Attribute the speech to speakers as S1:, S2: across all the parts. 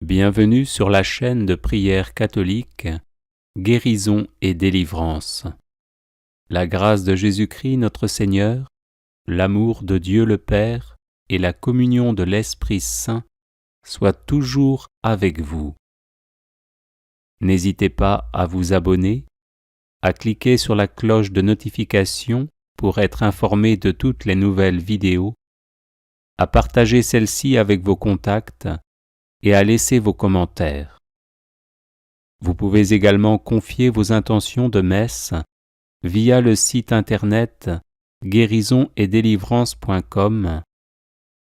S1: Bienvenue sur la chaîne de prière catholique, Guérison et délivrance. La grâce de Jésus-Christ notre Seigneur, l'amour de Dieu le Père et la communion de l'Esprit Saint soient toujours avec vous. N'hésitez pas à vous abonner, à cliquer sur la cloche de notification pour être informé de toutes les nouvelles vidéos, à partager celle-ci avec vos contacts et à laisser vos commentaires. Vous pouvez également confier vos intentions de messe via le site internet guérisonetdélivrance.com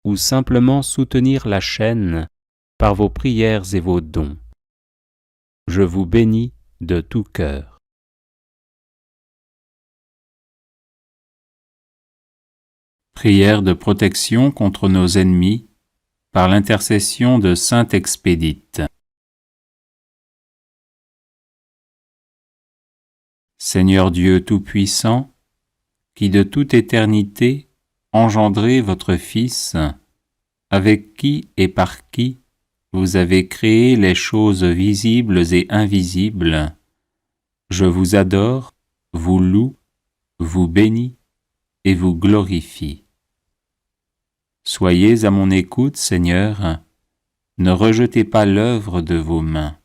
S1: ou simplement soutenir la chaîne par vos prières et vos dons. Je vous bénis de tout cœur. Prière de protection contre nos ennemis par l'intercession de Sainte Expédite. Seigneur Dieu Tout-Puissant, qui de toute éternité engendrez votre Fils, avec qui et par qui vous avez créé les choses visibles et invisibles, je vous adore, vous loue, vous bénis et vous glorifie. Soyez à mon écoute, Seigneur, ne rejetez pas l'œuvre de vos mains.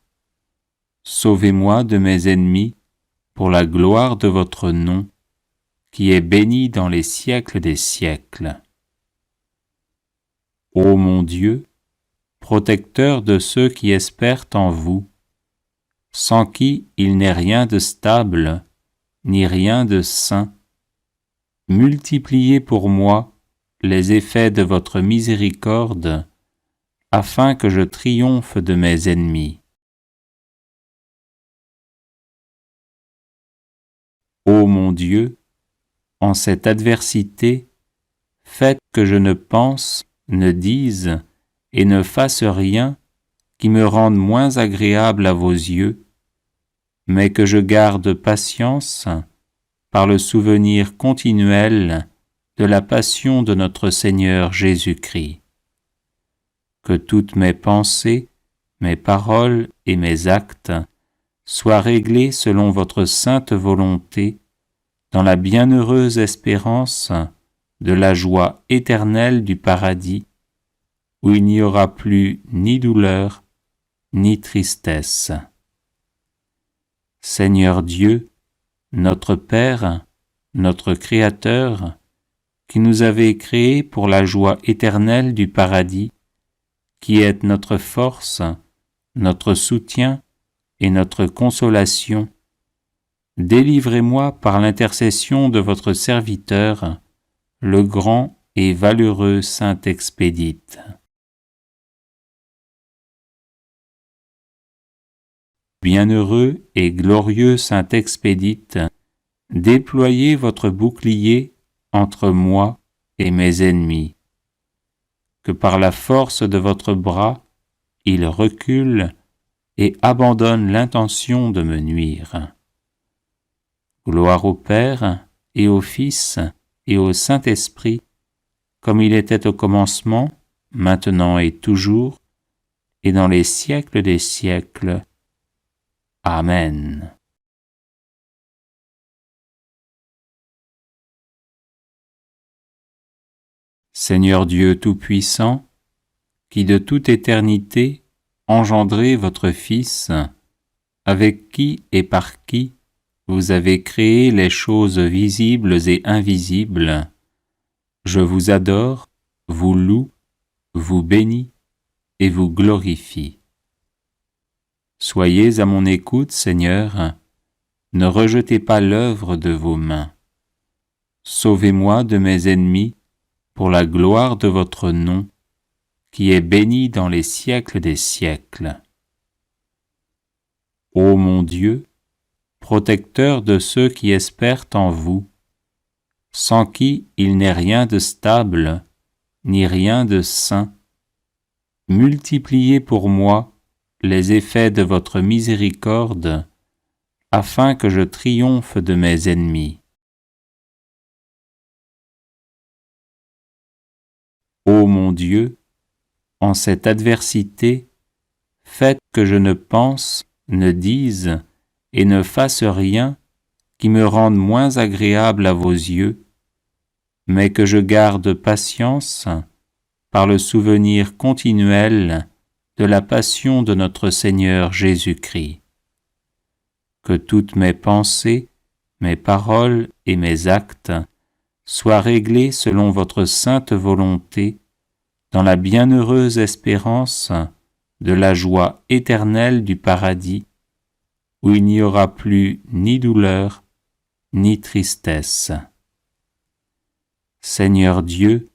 S1: Sauvez-moi de mes ennemis pour la gloire de votre nom, qui est béni dans les siècles des siècles. Ô mon Dieu, protecteur de ceux qui espèrent en vous, sans qui il n'est rien de stable, ni rien de saint, multipliez pour moi les effets de votre miséricorde, afin que je triomphe de mes ennemis. Ô mon Dieu, en cette adversité, faites que je ne pense, ne dise et ne fasse rien qui me rende moins agréable à vos yeux, mais que je garde patience par le souvenir continuel de la passion de notre Seigneur Jésus-Christ. Que toutes mes pensées, mes paroles et mes actes soient réglés selon votre sainte volonté, dans la bienheureuse espérance de la joie éternelle du paradis, où il n'y aura plus ni douleur, ni tristesse. Seigneur Dieu, notre Père, notre Créateur, qui nous avez créés pour la joie éternelle du paradis, qui est notre force, notre soutien et notre consolation, délivrez-moi par l'intercession de votre serviteur, le grand et valeureux Saint Expédite. Bienheureux et glorieux Saint Expédite, déployez votre bouclier entre moi et mes ennemis, que par la force de votre bras, il recule et abandonne l'intention de me nuire. Gloire au Père et au Fils et au Saint-Esprit, comme il était au commencement, maintenant et toujours, et dans les siècles des siècles. Amen. Seigneur Dieu Tout-Puissant, qui de toute éternité engendrez votre Fils, avec qui et par qui vous avez créé les choses visibles et invisibles, je vous adore, vous loue, vous bénis et vous glorifie. Soyez à mon écoute, Seigneur, ne rejetez pas l'œuvre de vos mains. Sauvez-moi de mes ennemis pour la gloire de votre nom, qui est béni dans les siècles des siècles. Ô mon Dieu, protecteur de ceux qui espèrent en vous, sans qui il n'est rien de stable, ni rien de saint, multipliez pour moi les effets de votre miséricorde, afin que je triomphe de mes ennemis. Ô mon Dieu, en cette adversité, faites que je ne pense, ne dise et ne fasse rien qui me rende moins agréable à vos yeux, mais que je garde patience par le souvenir continuel de la passion de notre Seigneur Jésus-Christ. Que toutes mes pensées, mes paroles et mes actes soient réglés selon votre sainte volonté, dans la bienheureuse espérance de la joie éternelle du paradis, où il n'y aura plus ni douleur, ni tristesse. Seigneur Dieu,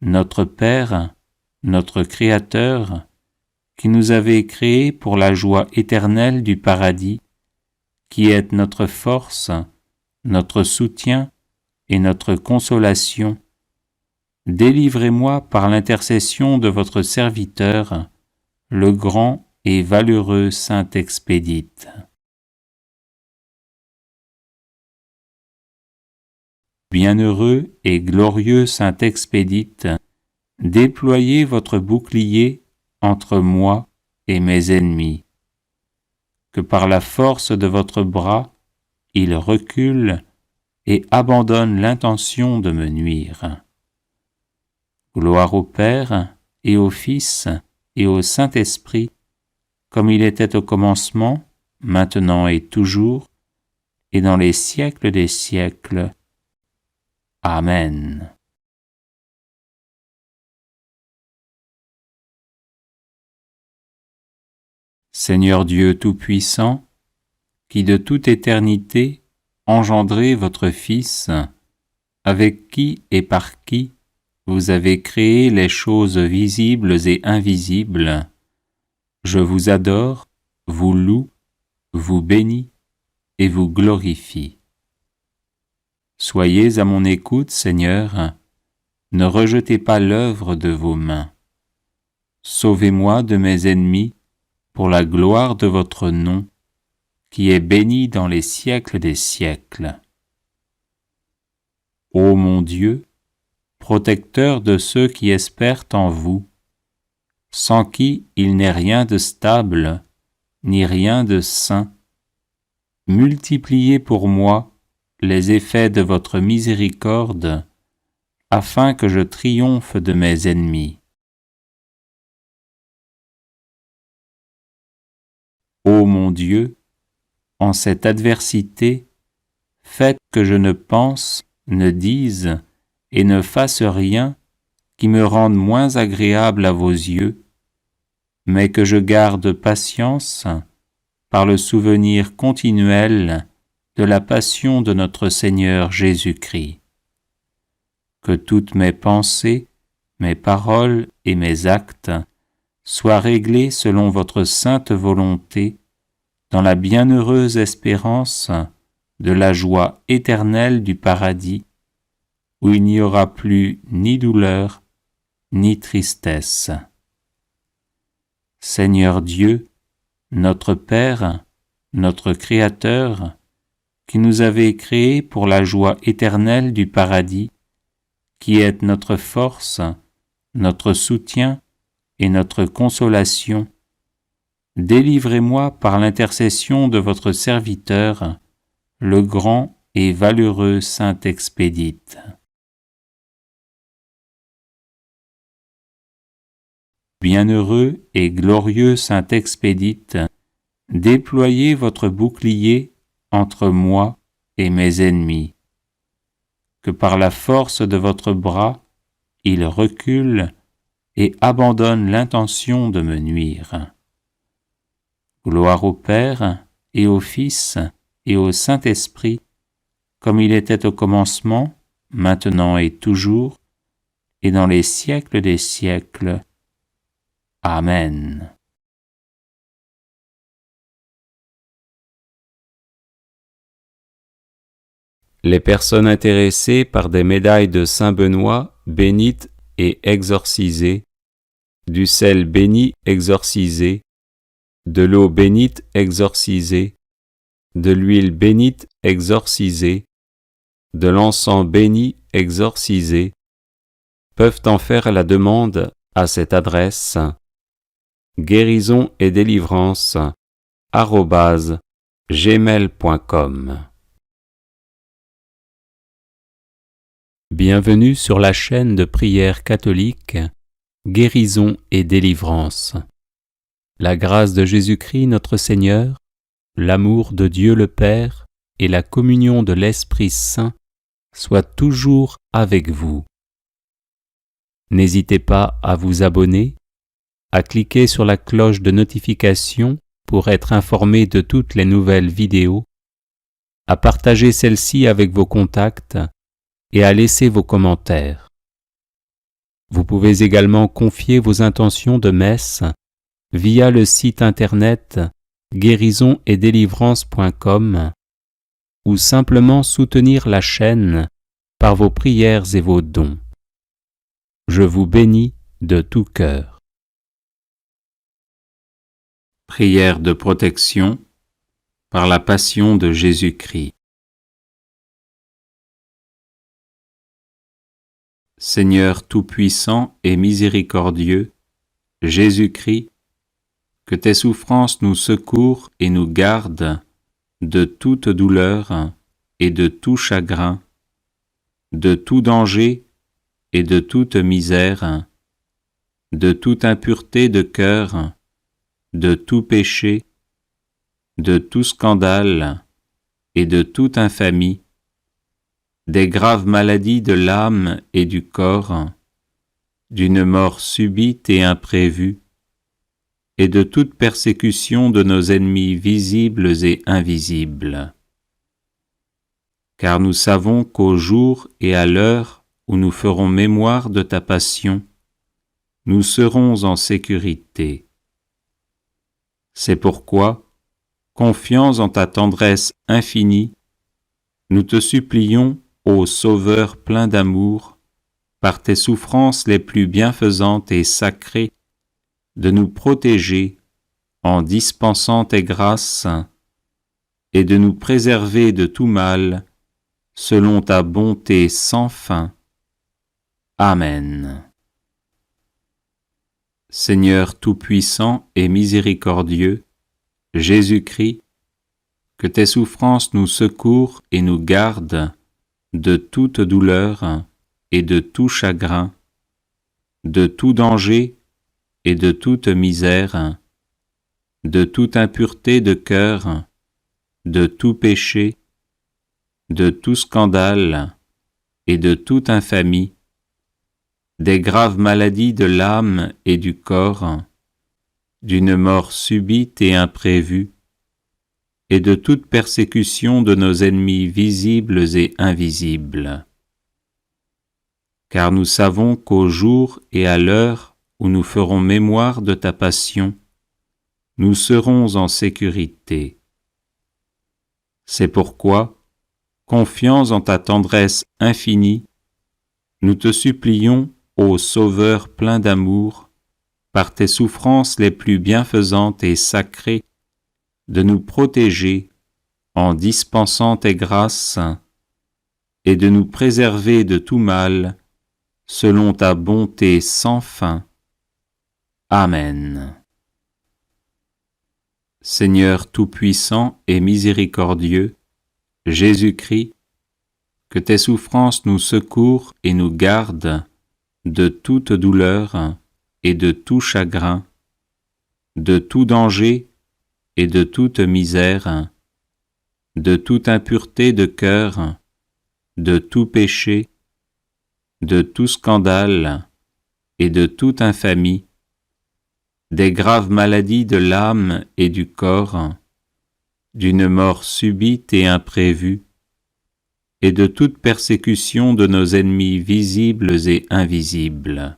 S1: notre Père, notre Créateur, qui nous avez créés pour la joie éternelle du paradis, qui êtes notre force, notre soutien et notre consolation, délivrez-moi par l'intercession de votre serviteur, le grand et valeureux Saint Expédite. Bienheureux et glorieux Saint Expédite, déployez votre bouclier entre moi et mes ennemis. Que par la force de votre bras, il recule et abandonne l'intention de me nuire. Gloire au Père et au Fils et au Saint-Esprit, comme il était au commencement, maintenant et toujours, et dans les siècles des siècles. Amen. Seigneur Dieu Tout-Puissant, qui de toute éternité engendrez votre Fils, avec qui et par qui vous avez créé les choses visibles et invisibles, je vous adore, vous loue, vous bénis et vous glorifie. Soyez à mon écoute, Seigneur, ne rejetez pas l'œuvre de vos mains. Sauvez-moi de mes ennemis pour la gloire de votre nom, qui est béni dans les siècles des siècles. Ô mon Dieu, protecteur de ceux qui espèrent en vous, sans qui il n'est rien de stable, ni rien de saint, multipliez pour moi les effets de votre miséricorde, afin que je triomphe de mes ennemis. Ô mon Dieu, en cette adversité, faites que je ne pense, ne dise et ne fasse rien qui me rende moins agréable à vos yeux, mais que je garde patience par le souvenir continuel de la passion de notre Seigneur Jésus-Christ. Que toutes mes pensées, mes paroles et mes actes soient réglés selon votre sainte volonté, dans la bienheureuse espérance de la joie éternelle du paradis, où il n'y aura plus ni douleur, ni tristesse. Seigneur Dieu, notre Père, notre Créateur, qui nous avez créés pour la joie éternelle du paradis, qui êtes notre force, notre soutien et notre consolation, délivrez-moi par l'intercession de votre serviteur, le grand et valeureux Saint Expédite. Bienheureux et glorieux Saint Expédite, déployez votre bouclier entre moi et mes ennemis. Que par la force de votre bras, il recule et abandonne l'intention de me nuire. Gloire au Père et au Fils et au Saint-Esprit, comme il était au commencement, maintenant et toujours, et dans les siècles des siècles. Amen. Les personnes intéressées par des médailles de Saint Benoît bénites et exorcisées, du sel béni exorcisé, de l'eau bénite exorcisée, de l'huile bénite exorcisée, de l'encens béni exorcisé, peuvent en faire la demande à cette adresse: guérison et délivrance @gmail.com. Bienvenue sur la chaîne de prière catholique Guérison et délivrance. La grâce de Jésus-Christ notre Seigneur, l'amour de Dieu le Père et la communion de l'Esprit Saint soient toujours avec vous. N'hésitez pas à vous abonner, à cliquer sur la cloche de notification pour être informé de toutes les nouvelles vidéos, à partager celle-ci avec vos contacts et à laisser vos commentaires. Vous pouvez également confier vos intentions de messe via le site internet guérisonetdélivrance.com ou simplement soutenir la chaîne par vos prières et vos dons. Je vous bénis de tout cœur. Prière de protection par la passion de Jésus-Christ. Seigneur tout-puissant et miséricordieux, Jésus-Christ, que tes souffrances nous secourent et nous gardent de toute douleur et de tout chagrin, de tout danger et de toute misère, de toute impureté de cœur, de tout péché, de tout scandale et de toute infamie, des graves maladies de l'âme et du corps, d'une mort subite et imprévue, et de toute persécution de nos ennemis visibles et invisibles. Car nous savons qu'au jour et à l'heure où nous ferons mémoire de ta passion, nous serons en sécurité. C'est pourquoi, confiants en ta tendresse infinie, nous te supplions, ô Sauveur plein d'amour, par tes souffrances les plus bienfaisantes et sacrées, de nous protéger en dispensant tes grâces et de nous préserver de tout mal, selon ta bonté sans fin. Amen. Seigneur tout-puissant et miséricordieux, Jésus-Christ, que tes souffrances nous secourent et nous gardent de toute douleur et de tout chagrin, de tout danger et de toute misère, de toute impureté de cœur, de tout péché, de tout scandale et de toute infamie, des graves maladies de l'âme et du corps, d'une mort subite et imprévue, et de toute persécution de nos ennemis visibles et invisibles. Car nous savons qu'au jour et à l'heure où nous ferons mémoire de ta passion, nous serons en sécurité. C'est pourquoi, confiants en ta tendresse infinie, nous te supplions, ô Sauveur plein d'amour, par tes souffrances les plus bienfaisantes et sacrées, de nous protéger en dispensant tes grâces et de nous préserver de tout mal, selon ta bonté sans fin. Amen. Seigneur tout-puissant et miséricordieux, Jésus-Christ, que tes souffrances nous secourent et nous gardent de toute douleur et de tout chagrin, de tout danger et de toute misère, de toute impureté de cœur, de tout péché, de tout scandale et de toute infamie, des graves maladies de l'âme et du corps, d'une mort subite et imprévue, et de toute persécution de nos ennemis visibles et invisibles.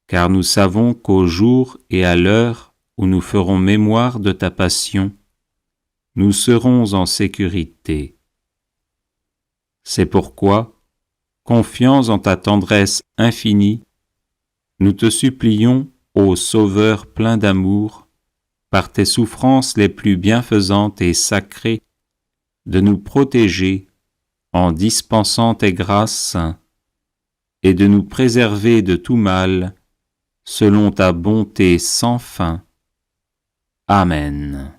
S1: Car nous savons qu'au jour et à l'heure où nous ferons mémoire de ta passion, nous serons en sécurité. C'est pourquoi, confiants en ta tendresse infinie, nous te supplions, ô Sauveur plein d'amour, par tes souffrances les plus bienfaisantes et sacrées, de nous protéger en dispensant tes grâces et de nous préserver de tout mal, selon ta bonté sans fin. Amen.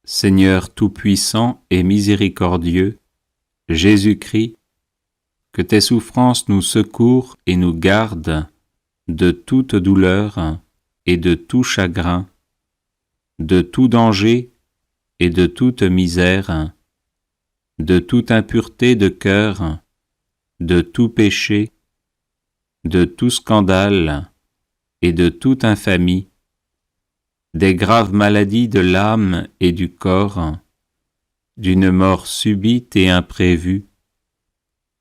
S1: Seigneur tout-puissant et miséricordieux, Jésus-Christ, que tes souffrances nous secourent et nous gardent de toute douleur et de tout chagrin, de tout danger et de toute misère, de toute impureté de cœur, de tout péché, de tout scandale et de toute infamie, des graves maladies de l'âme et du corps, d'une mort subite et imprévue,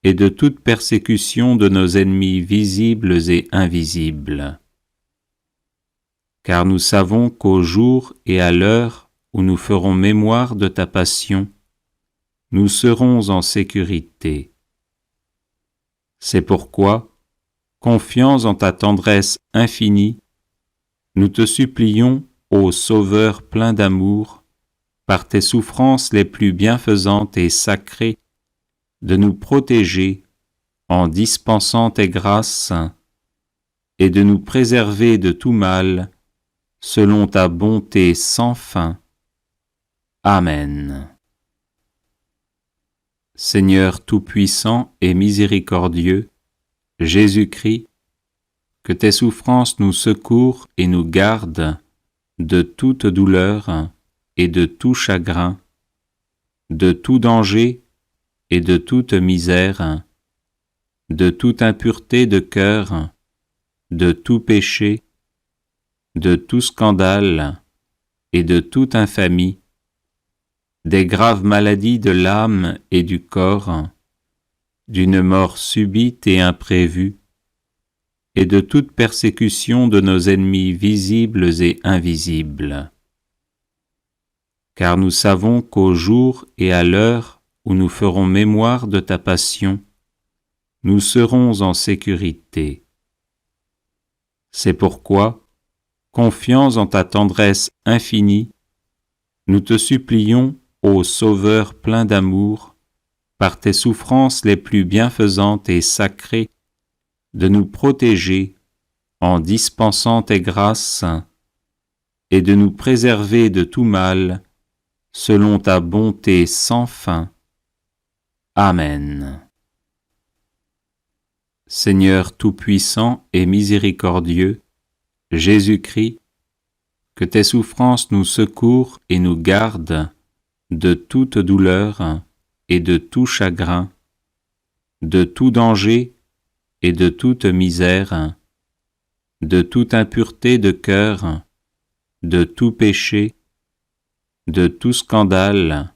S1: et de toute persécution de nos ennemis visibles et invisibles. Car nous savons qu'au jour et à l'heure où nous ferons mémoire de ta passion, nous serons en sécurité. C'est pourquoi, confiants en ta tendresse infinie, nous te supplions, ô Sauveur plein d'amour, par tes souffrances les plus bienfaisantes et sacrées, de nous protéger en dispensant tes grâces et de nous préserver de tout mal, selon ta bonté sans fin. Amen. Seigneur tout-puissant et miséricordieux, Jésus-Christ, que tes souffrances nous secourent et nous gardent de toute douleur et de tout chagrin, de tout danger et de toute misère, de toute impureté de cœur, de tout péché, de tout scandale et de toute infamie, des graves maladies de l'âme et du corps, d'une mort subite et imprévue, et de toute persécution de nos ennemis visibles et invisibles. Car nous savons qu'au jour et à l'heure où nous ferons mémoire de ta passion, nous serons en sécurité. C'est pourquoi, confiants en ta tendresse infinie, nous te supplions, ô Sauveur plein d'amour, par tes souffrances les plus bienfaisantes et sacrées, de nous protéger en dispensant tes grâces et de nous préserver de tout mal, selon ta bonté sans fin. Amen. Seigneur tout-puissant et miséricordieux, Jésus-Christ, que tes souffrances nous secourent et nous gardent de toute douleur et de tout chagrin, de tout danger et de toute misère, de toute impureté de cœur, de tout péché, de tout scandale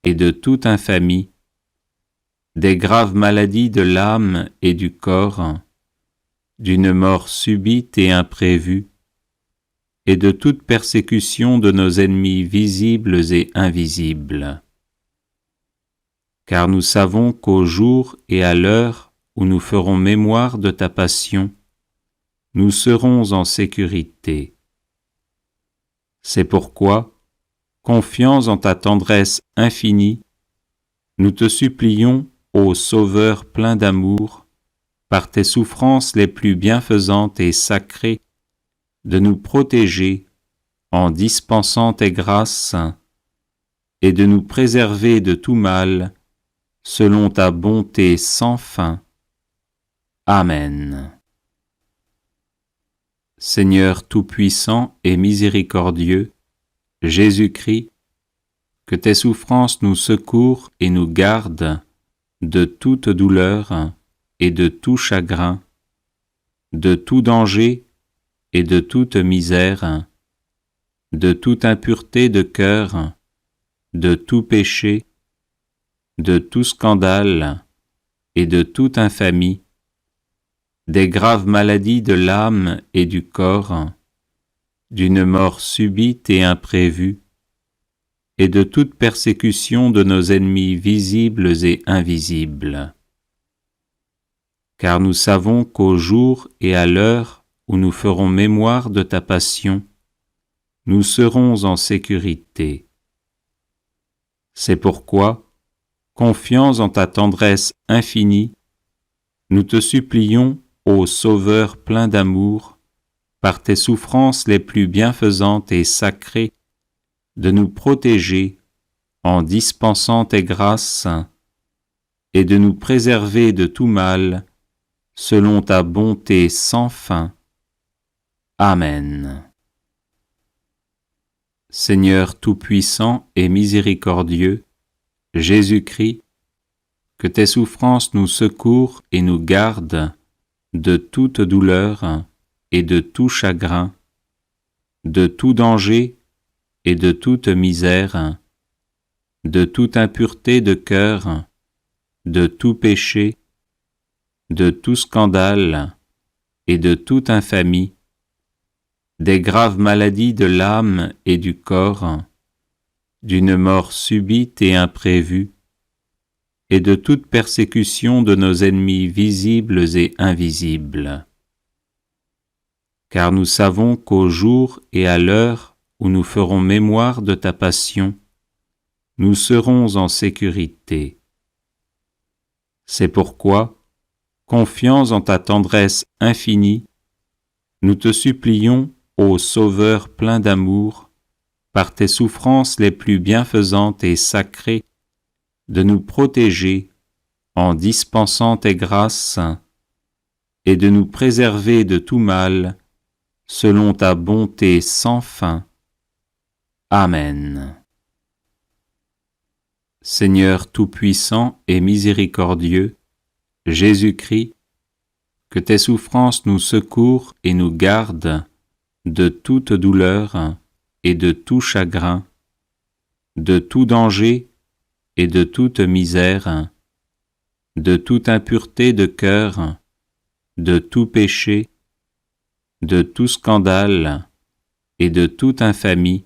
S1: et de toute infamie, des graves maladies de l'âme et du corps, d'une mort subite et imprévue, et de toute persécution de nos ennemis visibles et invisibles. Car nous savons qu'au jour et à l'heure où nous ferons mémoire de ta passion, nous serons en sécurité. C'est pourquoi, confiants en ta tendresse infinie, nous te supplions, ô Sauveur plein d'amour, par tes souffrances les plus bienfaisantes et sacrées, de nous protéger en dispensant tes grâces et de nous préserver de tout mal, selon ta bonté sans fin. Amen. Seigneur tout-puissant et miséricordieux, Jésus-Christ, que tes souffrances nous secourent et nous gardent de toute douleur et de tout chagrin, de tout danger et de toute misère, de toute impureté de cœur, de tout péché, de tout scandale et de toute infamie, des graves maladies de l'âme et du corps, d'une mort subite et imprévue, et de toute persécution de nos ennemis visibles et invisibles. Car nous savons qu'au jour et à l'heure où nous ferons mémoire de ta passion, nous serons en sécurité. C'est pourquoi, confiants en ta tendresse infinie, nous te supplions, ô Sauveur plein d'amour, par tes souffrances les plus bienfaisantes et sacrées, de nous protéger en dispensant tes grâces et de nous préserver de tout mal, selon ta bonté sans fin. Amen. Seigneur Tout-Puissant et Miséricordieux, Jésus-Christ, que tes souffrances nous secourent et nous gardent de toute douleur et de tout chagrin, de tout danger et de toute misère, de toute impureté de cœur, de tout péché, de tout scandale et de toute infamie, des graves maladies de l'âme et du corps, d'une mort subite et imprévue, et de toute persécution de nos ennemis visibles et invisibles. Car nous savons qu'au jour et à l'heure où nous ferons mémoire de ta passion, nous serons en sécurité. C'est pourquoi, confiants en ta tendresse infinie, nous te supplions, ô Sauveur plein d'amour, par tes souffrances les plus bienfaisantes et sacrées, de nous protéger en dispensant tes grâces et de nous préserver de tout mal, selon ta bonté sans fin. Amen. Seigneur Tout-Puissant et Miséricordieux, Jésus-Christ, que tes souffrances nous secourent et nous gardent de toute douleur et de tout chagrin, de tout danger et de toute misère, de toute impureté de cœur, de tout péché, de tout scandale et de toute infamie,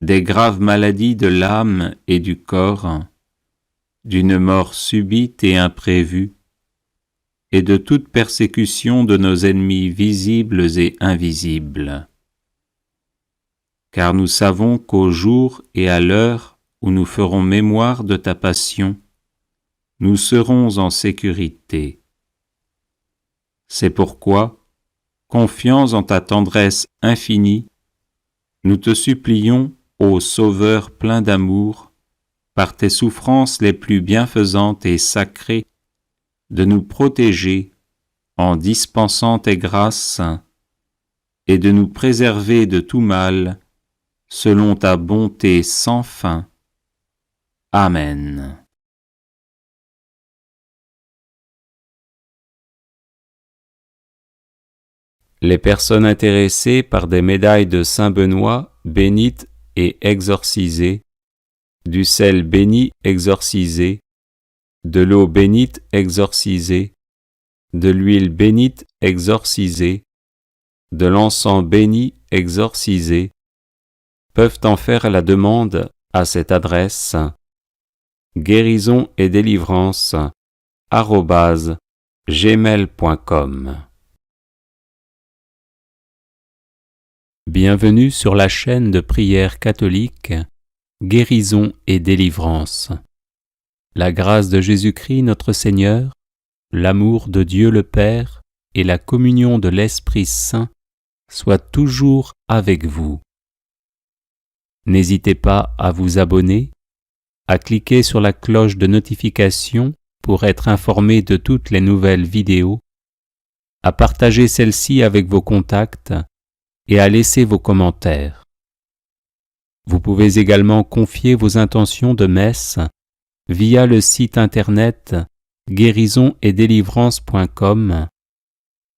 S1: des graves maladies de l'âme et du corps, d'une mort subite et imprévue, et de toute persécution de nos ennemis visibles et invisibles. Car nous savons qu'au jour et à l'heure où nous ferons mémoire de ta passion, nous serons en sécurité. C'est pourquoi, confiants en ta tendresse infinie, nous te supplions, ô Sauveur plein d'amour, par tes souffrances les plus bienfaisantes et sacrées, de nous protéger en dispensant tes grâces et de nous préserver de tout mal, selon ta bonté sans fin. Amen. Les personnes intéressées par des médailles de Saint-Benoît bénites et exorcisées, du sel béni exorcisé, de l'eau bénite exorcisée, de l'huile bénite exorcisée, de l'encens béni exorcisé, peuvent en faire la demande à cette adresse guérison et délivrance @gmail.com. Bienvenue sur la chaîne de prière catholique Guérison et délivrance. La grâce de Jésus-Christ notre Seigneur, l'amour de Dieu le Père et la communion de l'Esprit Saint soient toujours avec vous. N'hésitez pas à vous abonner, à cliquer sur la cloche de notification pour être informé de toutes les nouvelles vidéos, à partager celle-ci avec vos contacts et à laisser vos commentaires. Vous pouvez également confier vos intentions de messe via le site internet guérisonetdélivrance.com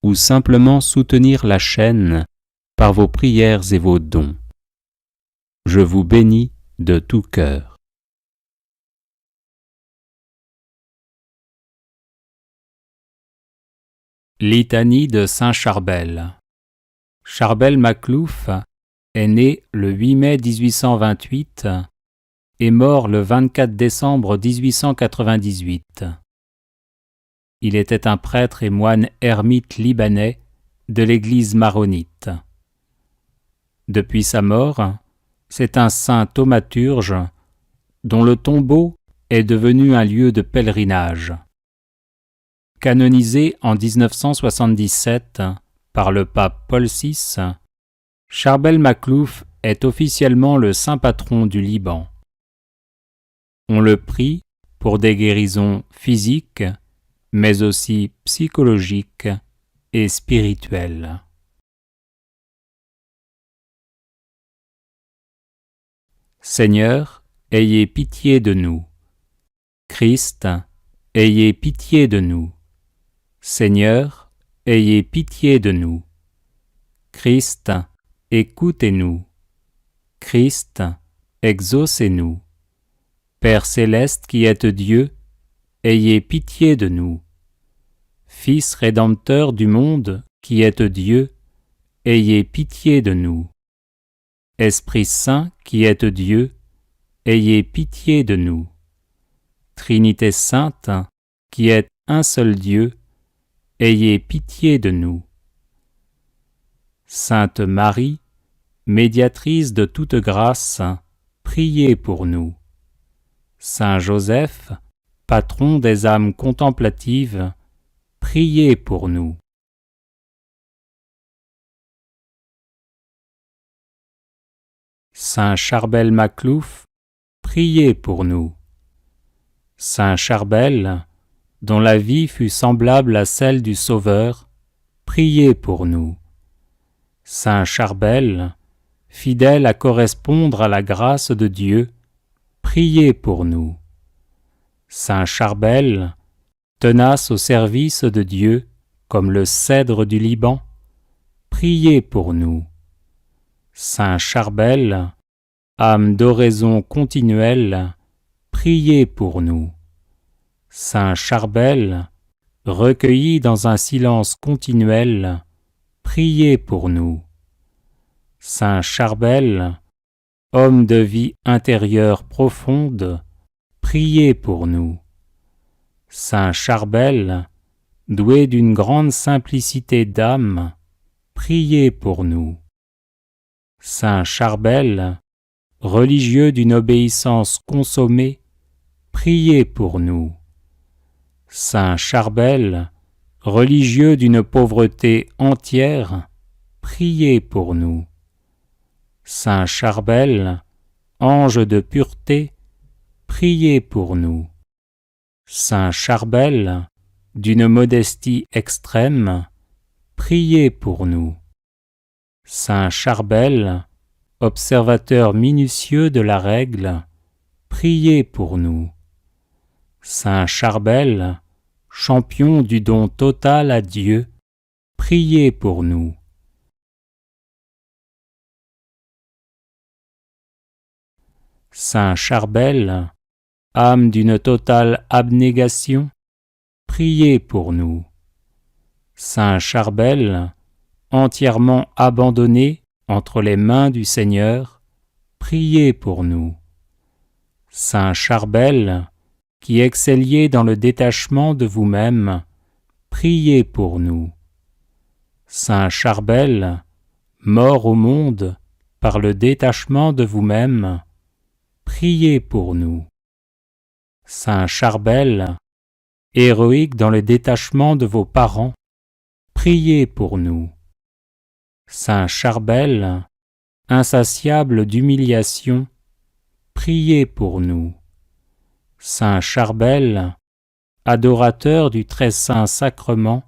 S1: ou simplement soutenir la chaîne par vos prières et vos dons. Je vous bénis de tout cœur. Litanie de Saint Charbel. Charbel Maclouf est né le 8 mai 1828 et mort le 24 décembre 1898. Il était un prêtre et moine ermite libanais de l'église maronite. Depuis sa mort, c'est un saint thaumaturge dont le tombeau est devenu un lieu de pèlerinage. Canonisé en 1977 par le pape Paul VI, Charbel Makhlouf est officiellement le saint patron du Liban. On le prie pour des guérisons physiques, mais aussi psychologiques et spirituelles. Seigneur, ayez pitié de nous. Christ, ayez pitié de nous. Seigneur, ayez pitié de nous. Christ, écoutez-nous. Christ, exaucez-nous. Père céleste qui êtes Dieu, ayez pitié de nous. Fils rédempteur du monde qui êtes Dieu, ayez pitié de nous. Esprit Saint qui êtes Dieu, ayez pitié de nous. Trinité sainte qui êtes un seul Dieu, ayez pitié de nous. Sainte Marie, médiatrice de toute grâce, priez pour nous. Saint Joseph, patron des âmes contemplatives, priez pour nous. Saint Charbel Makhlouf, priez pour nous. Saint Charbel, dont la vie fut semblable à celle du Sauveur, priez pour nous. Saint Charbel, fidèle à correspondre à la grâce de Dieu, priez pour nous. Saint Charbel, tenace au service de Dieu, comme le cèdre du Liban, priez pour nous. Saint Charbel, âme d'oraison continuelle, priez pour nous. Saint Charbel, recueilli dans un silence continuel, priez pour nous. Saint Charbel, homme de vie intérieure profonde, priez pour nous. Saint Charbel, doué d'une grande simplicité d'âme, priez pour nous. Saint Charbel, religieux d'une obéissance consommée, priez pour nous. Saint Charbel, religieux d'une pauvreté entière, priez pour nous. Saint Charbel, ange de pureté, priez pour nous. Saint Charbel, d'une modestie extrême, priez pour nous. Saint Charbel, observateur minutieux de la règle, priez pour nous. Saint Charbel, champion du don total à Dieu, priez pour nous. Saint Charbel, âme d'une totale abnégation, priez pour nous. Saint Charbel, entièrement abandonné entre les mains du Seigneur, priez pour nous. Saint Charbel, qui excelliez dans le détachement de vous-même, priez pour nous. Saint Charbel, mort au monde par le détachement de vous-même, priez pour nous. Saint Charbel, héroïque dans le détachement de vos parents, priez pour nous. Saint Charbel, insatiable d'humiliation, priez pour nous. Saint Charbel, adorateur du très saint sacrement,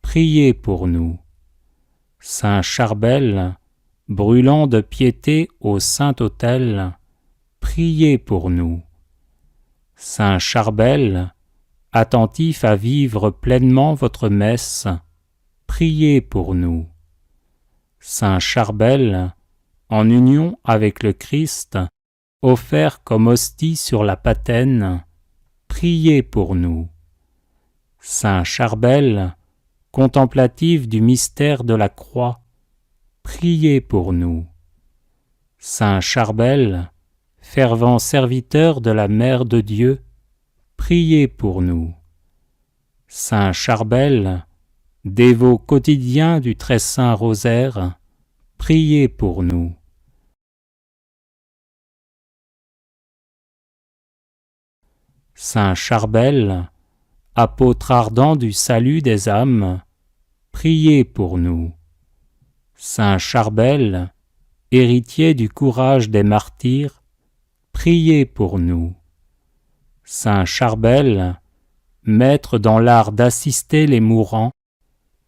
S1: priez pour nous. Saint Charbel, brûlant de piété au saint autel, priez pour nous. Saint Charbel, attentif à vivre pleinement votre messe, priez pour nous. Saint Charbel, en union avec le Christ, offert comme hostie sur la patène, priez pour nous. Saint Charbel, contemplatif du mystère de la croix, priez pour nous. Saint Charbel, fervent serviteur de la Mère de Dieu, priez pour nous. Saint Charbel, dévot quotidien du très saint rosaire, priez pour nous. Saint Charbel, apôtre ardent du salut des âmes, priez pour nous. Saint Charbel, héritier du courage des martyrs, priez pour nous. Saint Charbel, maître dans l'art d'assister les mourants,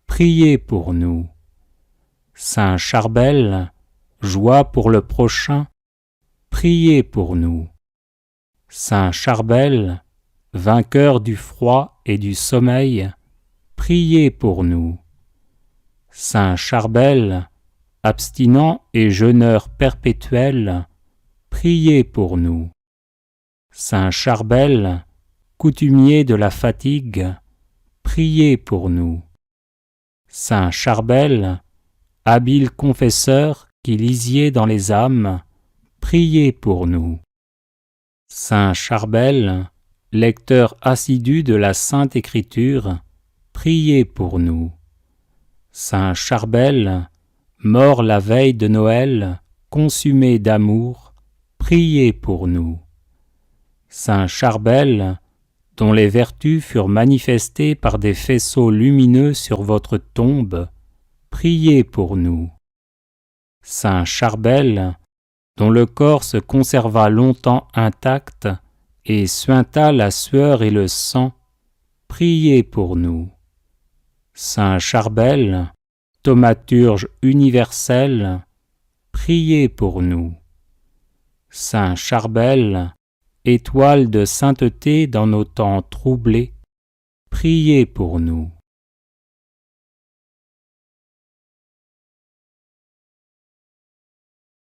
S1: priez pour nous. Saint Charbel, joie pour le prochain, priez pour nous. Saint Charbel, vainqueur du froid et du sommeil, priez pour nous. Saint Charbel, abstinent et jeûneur perpétuel, priez pour nous. Saint Charbel, coutumier de la fatigue, priez pour nous. Saint Charbel, habile confesseur qui lisiez dans les âmes, priez pour nous. Saint Charbel, lecteur assidu de la Sainte Écriture, priez pour nous. Saint Charbel, mort la veille de Noël, consumé d'amour, priez pour nous. Saint Charbel, dont les vertus furent manifestées par des faisceaux lumineux sur votre tombe, priez pour nous. Saint Charbel, dont le corps se conserva longtemps intact et suinta la sueur et le sang, priez pour nous. Saint Charbel, thaumaturge universel, priez pour nous. Saint Charbel, étoile de sainteté dans nos temps troublés, priez pour nous.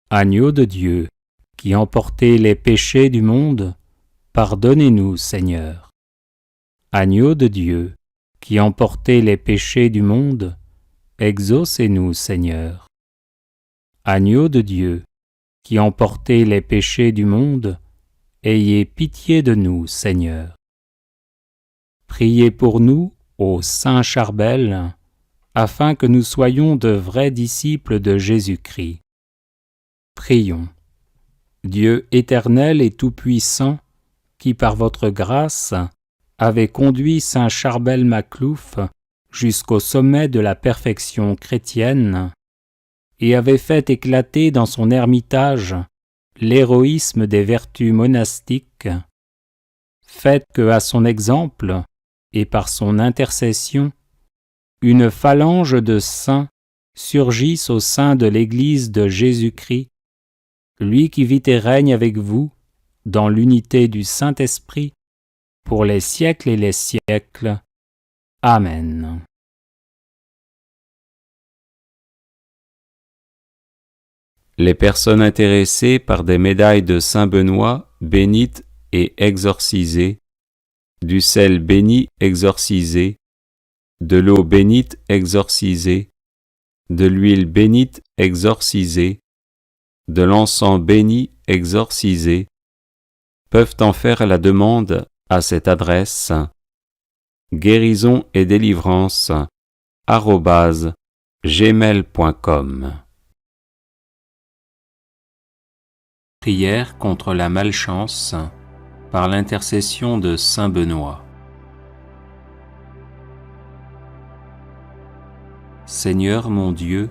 S1: Agneau de Dieu, qui emportez les péchés du monde, pardonnez-nous, Seigneur. Agneau de Dieu, qui emportez les péchés du monde, exaucez-nous, Seigneur. Agneau de Dieu, qui emportez les péchés du monde, ayez pitié de nous, Seigneur. Priez pour nous, ô Saint Charbel, afin que nous soyons de vrais disciples de Jésus-Christ. Prions. Dieu éternel et tout-puissant, qui par votre grâce avez conduit Saint Charbel Maclouf jusqu'au sommet de la perfection chrétienne et avez fait éclater dans son ermitage l'héroïsme des vertus monastiques, faites que, à son exemple et par son intercession, une phalange de saints surgisse au sein de l'Église de Jésus-Christ, lui qui vit et règne avec vous dans l'unité du Saint-Esprit pour les siècles et les siècles. Amen. Les personnes intéressées par des médailles de Saint Benoît bénites et exorcisées, du sel béni exorcisé, de l'eau bénite exorcisée, de l'huile bénite exorcisée, de l'encens béni exorcisé, peuvent en faire la demande à cette adresse guérison et délivrance @gmail.com. Prière contre la malchance par l'intercession de Saint Benoît. Seigneur mon Dieu,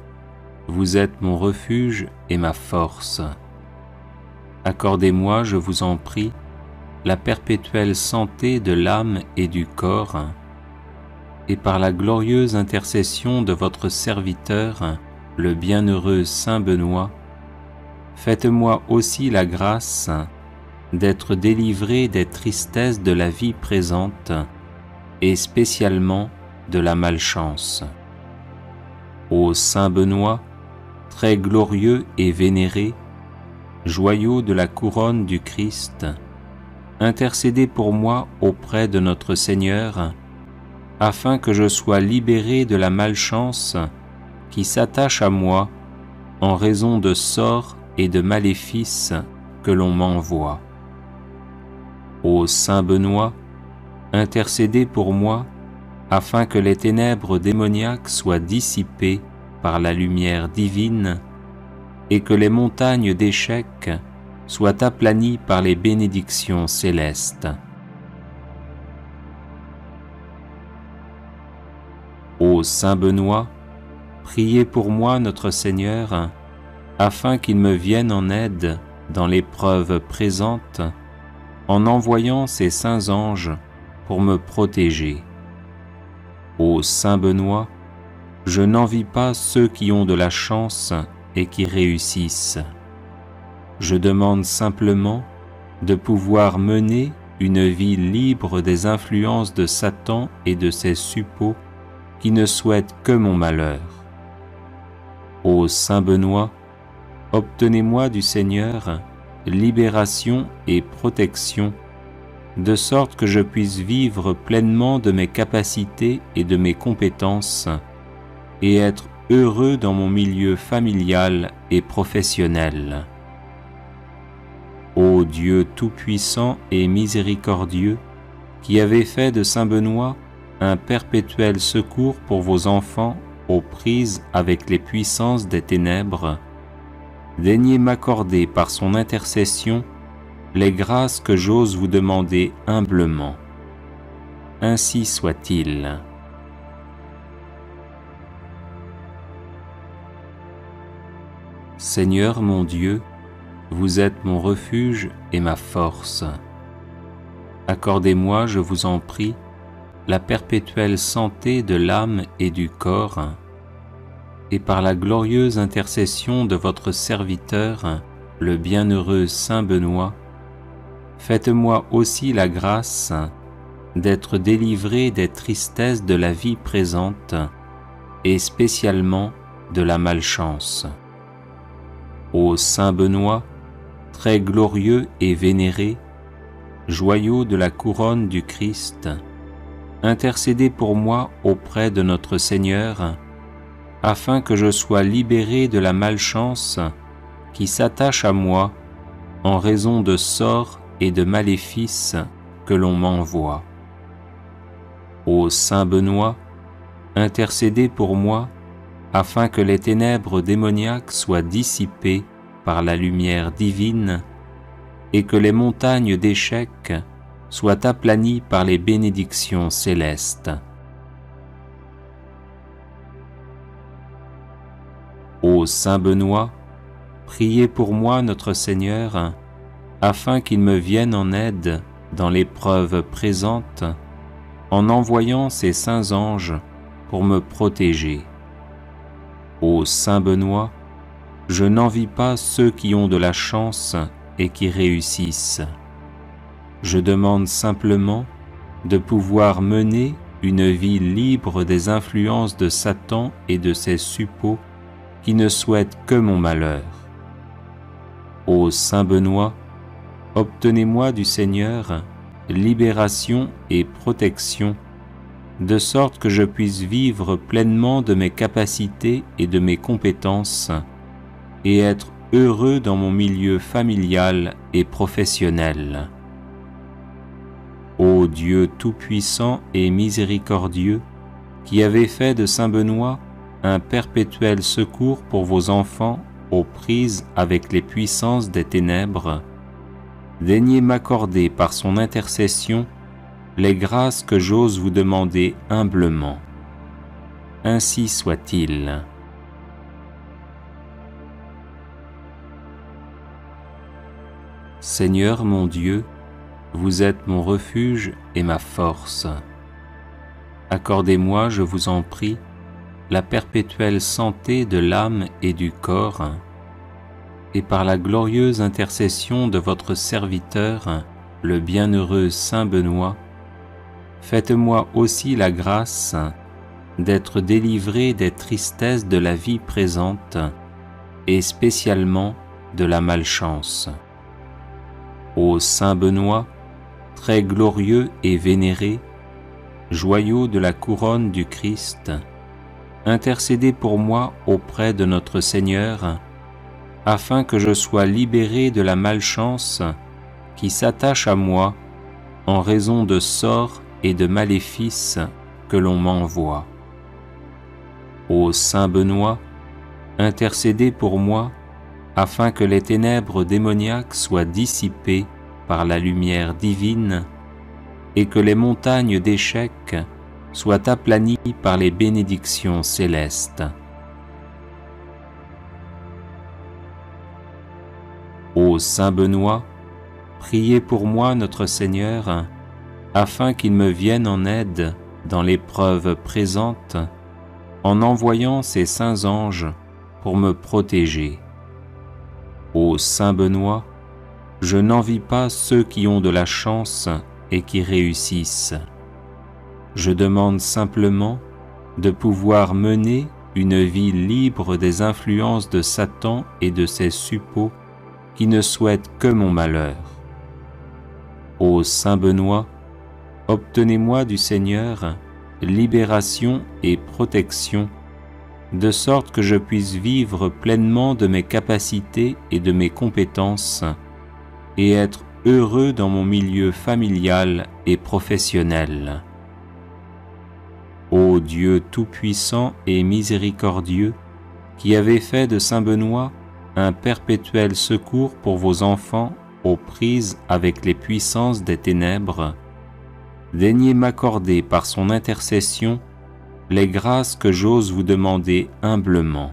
S1: vous êtes mon refuge et ma force. Accordez-moi, je vous en prie, la perpétuelle santé de l'âme et du corps, et par la glorieuse intercession de votre serviteur, le bienheureux Saint Benoît, faites-moi aussi la grâce d'être délivré des tristesses de la vie présente, et spécialement de la malchance. Ô Saint Benoît, très glorieux et vénéré, joyau de la couronne du Christ, intercédez pour moi auprès de notre Seigneur, afin que je sois libéré de la malchance qui s'attache à moi en raison de sorts et de maléfices que l'on m'envoie. Ô Saint Benoît, intercédez pour moi, afin que les ténèbres démoniaques soient dissipées par la lumière divine et que les montagnes d'échecs soient aplanies par les bénédictions célestes. Ô Saint Benoît, priez pour moi notre Seigneur, afin qu'il me vienne en aide dans l'épreuve présente, en envoyant ses saints anges pour me protéger. Ô Saint Benoît, je n'envie pas ceux qui ont de la chance et qui réussissent. Je demande simplement de pouvoir mener une vie libre des influences de Satan et de ses suppôts qui ne souhaitent que mon malheur. Ô Saint Benoît, obtenez-moi du Seigneur libération et protection, de sorte que je puisse vivre pleinement de mes capacités et de mes compétences, et être heureux dans mon milieu familial et professionnel. Ô Dieu tout-puissant et miséricordieux, qui avez fait de Saint Benoît un perpétuel secours pour vos enfants aux prises avec les puissances des ténèbres, daignez m'accorder par son intercession les grâces que j'ose vous demander humblement. Ainsi soit-il. Seigneur mon Dieu, vous êtes mon refuge et ma force. Accordez-moi, je vous en prie, la perpétuelle santé de l'âme et du corps, et par la glorieuse intercession de votre serviteur, le bienheureux Saint Benoît, faites-moi aussi la grâce d'être délivré des tristesses de la vie présente et spécialement de la malchance. Ô Saint Benoît, très glorieux et vénéré, joyau de la couronne du Christ, intercédez pour moi auprès de notre Seigneur, afin que je sois libéré de la malchance qui s'attache à moi en raison de sorts et de maléfices que l'on m'envoie. Ô Saint Benoît, intercédez pour moi afin que les ténèbres démoniaques soient dissipées par la lumière divine et que les montagnes d'échecs soient aplanies par les bénédictions célestes. Ô Saint Benoît, priez pour moi notre Seigneur, afin qu'il me vienne en aide dans l'épreuve présente, en envoyant ses saints anges pour me protéger. Ô Saint Benoît, je n'envie pas ceux qui ont de la chance et qui réussissent. Je demande simplement de pouvoir mener une vie libre des influences de Satan et de ses suppôts qui ne souhaitent que mon malheur. Ô Saint Benoît, obtenez-moi du Seigneur libération et protection, de sorte que je puisse vivre pleinement de mes capacités et de mes compétences, et être heureux dans mon milieu familial et professionnel. Ô Dieu tout-puissant et miséricordieux, qui avez fait de Saint Benoît un perpétuel secours pour vos enfants aux prises avec les puissances des ténèbres, daignez m'accorder par son intercession les grâces que j'ose vous demander humblement. Ainsi soit-il. Seigneur mon Dieu, vous êtes mon refuge et ma force. Accordez-moi, je vous en prie, la perpétuelle santé de l'âme et du corps, et par la glorieuse intercession de votre serviteur, le bienheureux Saint Benoît, faites-moi aussi la grâce d'être délivré des tristesses de la vie présente, et spécialement de la malchance. Ô Saint Benoît, très glorieux et vénéré, joyau de la couronne du Christ, intercédez pour moi auprès de notre Seigneur, afin que je sois libéré de la malchance qui s'attache à moi en raison de sorts et de maléfices que l'on m'envoie. Ô Saint Benoît, intercédez pour moi afin que les ténèbres démoniaques soient dissipées par la lumière divine et que les montagnes d'échecs soit aplani par les bénédictions célestes. Ô Saint Benoît, priez pour moi notre Seigneur, afin qu'il me vienne en aide dans l'épreuve présente, en envoyant ses saints anges pour me protéger. Ô Saint Benoît, je n'envie pas ceux qui ont de la chance et qui réussissent. Je demande simplement de pouvoir mener une vie libre des influences de Satan et de ses suppôts qui ne souhaitent que mon malheur. Ô Saint Benoît, obtenez-moi du Seigneur libération et protection, de sorte que je puisse vivre pleinement de mes capacités et de mes compétences, et être heureux dans mon milieu familial et professionnel. Ô Dieu tout-puissant et miséricordieux, qui avez fait de Saint Benoît un perpétuel secours pour vos enfants aux prises avec les puissances des ténèbres, daignez m'accorder par son intercession les grâces que j'ose vous demander humblement.